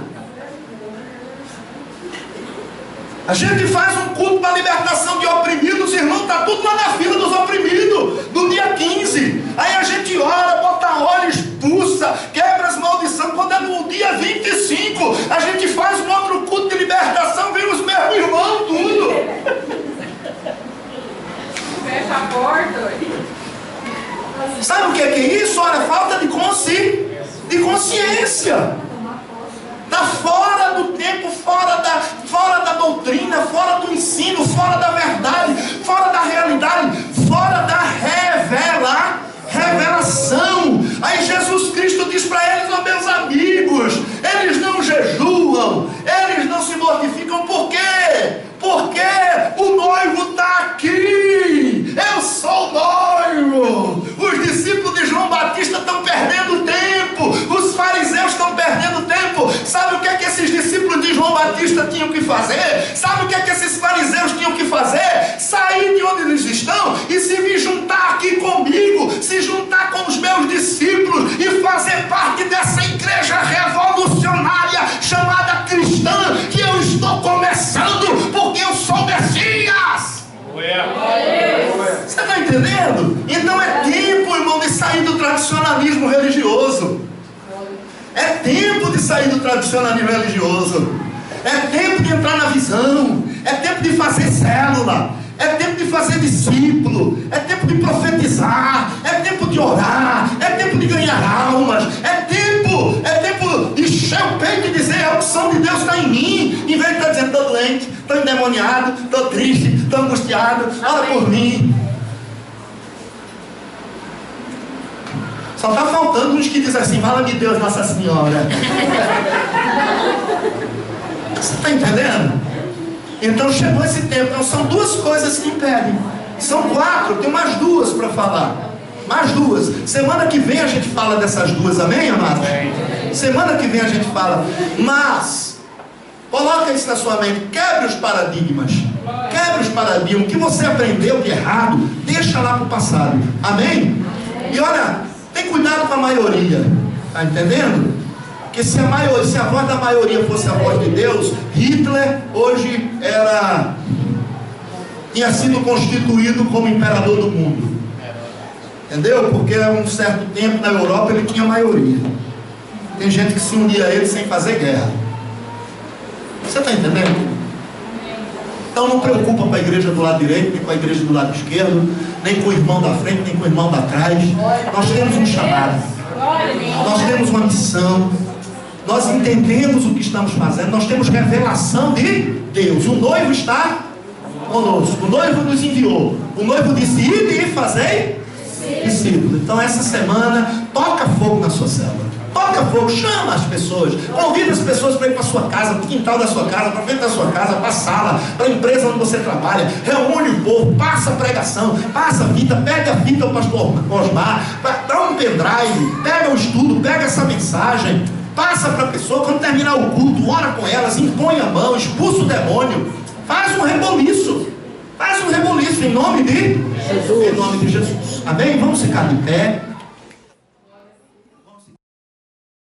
A gente faz um culto para a libertação de oprimidos, irmão, está tudo lá na fila dos oprimidos, no dia 15. Aí a gente ora, bota óleo, expulsa, quebra as maldições. Quando é no dia 25, a gente faz um outro culto de libertação, vem os mesmos irmãos, tudo. Fecha a porta. Sabe o que é isso? Olha, falta de consciência. Está fora do tempo, fora da doutrina, fora do ensino, fora da verdade, fora da realidade, fora da revelação. Aí Jesus Cristo diz para eles: ó, meus amigos, eles não jejuam, eles não se mortificam. Por quê? Porque o noivo está aqui. Eu sou o noivo. Os discípulos de João Batista estão perdendo tempo, os fariseus estão perdendo tempo. Sabe o que é que esses discípulos de João Batista tinham que fazer? Sabe o que é que esses fariseus tinham que fazer? Sair de onde eles estão e se me juntar aqui comigo, se juntar com os meus discípulos e fazer parte dessa igreja revolucionária chamada cristã, que eu estou começando porque eu sou o Messias. Você está entendendo? Então é tempo, irmão, de sair do tradicionalismo religioso. É tempo de sair do tradicionalismo religioso. É tempo de entrar na visão. É tempo de fazer célula. É tempo de fazer discípulo. É tempo de profetizar. É tempo de orar. É tempo de ganhar almas. É tempo de encher o peito e dizer: a unção de Deus está em mim. Em vez de estar dizendo: estou doente, estou endemoniado, estou triste, estou angustiado, ora por mim. Só está faltando uns que dizem assim: fala-me Deus, Nossa Senhora. Você está entendendo? Então chegou esse tempo. Então são duas coisas que impedem. São quatro, tem mais duas para falar. Mais duas. Semana que vem a gente fala dessas duas, amém, amados? Semana que vem a gente fala. Mas coloca isso na sua mente. Quebre os paradigmas. Quebre os paradigmas. O que você aprendeu de errado, deixa lá para o passado. Amém? E olha, tem cuidado com a maioria. Está entendendo? Porque se a voz da maioria fosse a voz de Deus, Hitler hoje tinha sido constituído como imperador do mundo. Entendeu? Porque há um certo tempo na Europa ele tinha maioria. Tem gente que se unia a ele sem fazer guerra. Você está entendendo? Então não preocupa com a igreja do lado direito, nem com a igreja do lado esquerdo, nem com o irmão da frente, nem com o irmão da trás. Nós temos um chamado. Nós temos uma missão. Nós entendemos o que estamos fazendo. Nós temos revelação de Deus. O noivo está conosco. O noivo nos enviou. O noivo disse: ide e fazei discípulos. Então essa semana toca fogo na sua célula. Toca fogo, chama as pessoas, convida as pessoas para ir para a sua casa, para o quintal da sua casa, para frente da sua casa, para a sala, para a empresa onde você trabalha. Reúne o povo, passa a pregação, passa a fita, pega a fita ao pastor Osmar, dá um pendrive, pega o estudo, pega essa mensagem, passa para a pessoa. Quando terminar o culto, ora com elas, impõe a mão, expulsa o demônio, faz um reboliço. Faz um reboliço em nome de Jesus. Em nome de Jesus. Amém? Vamos ficar de pé.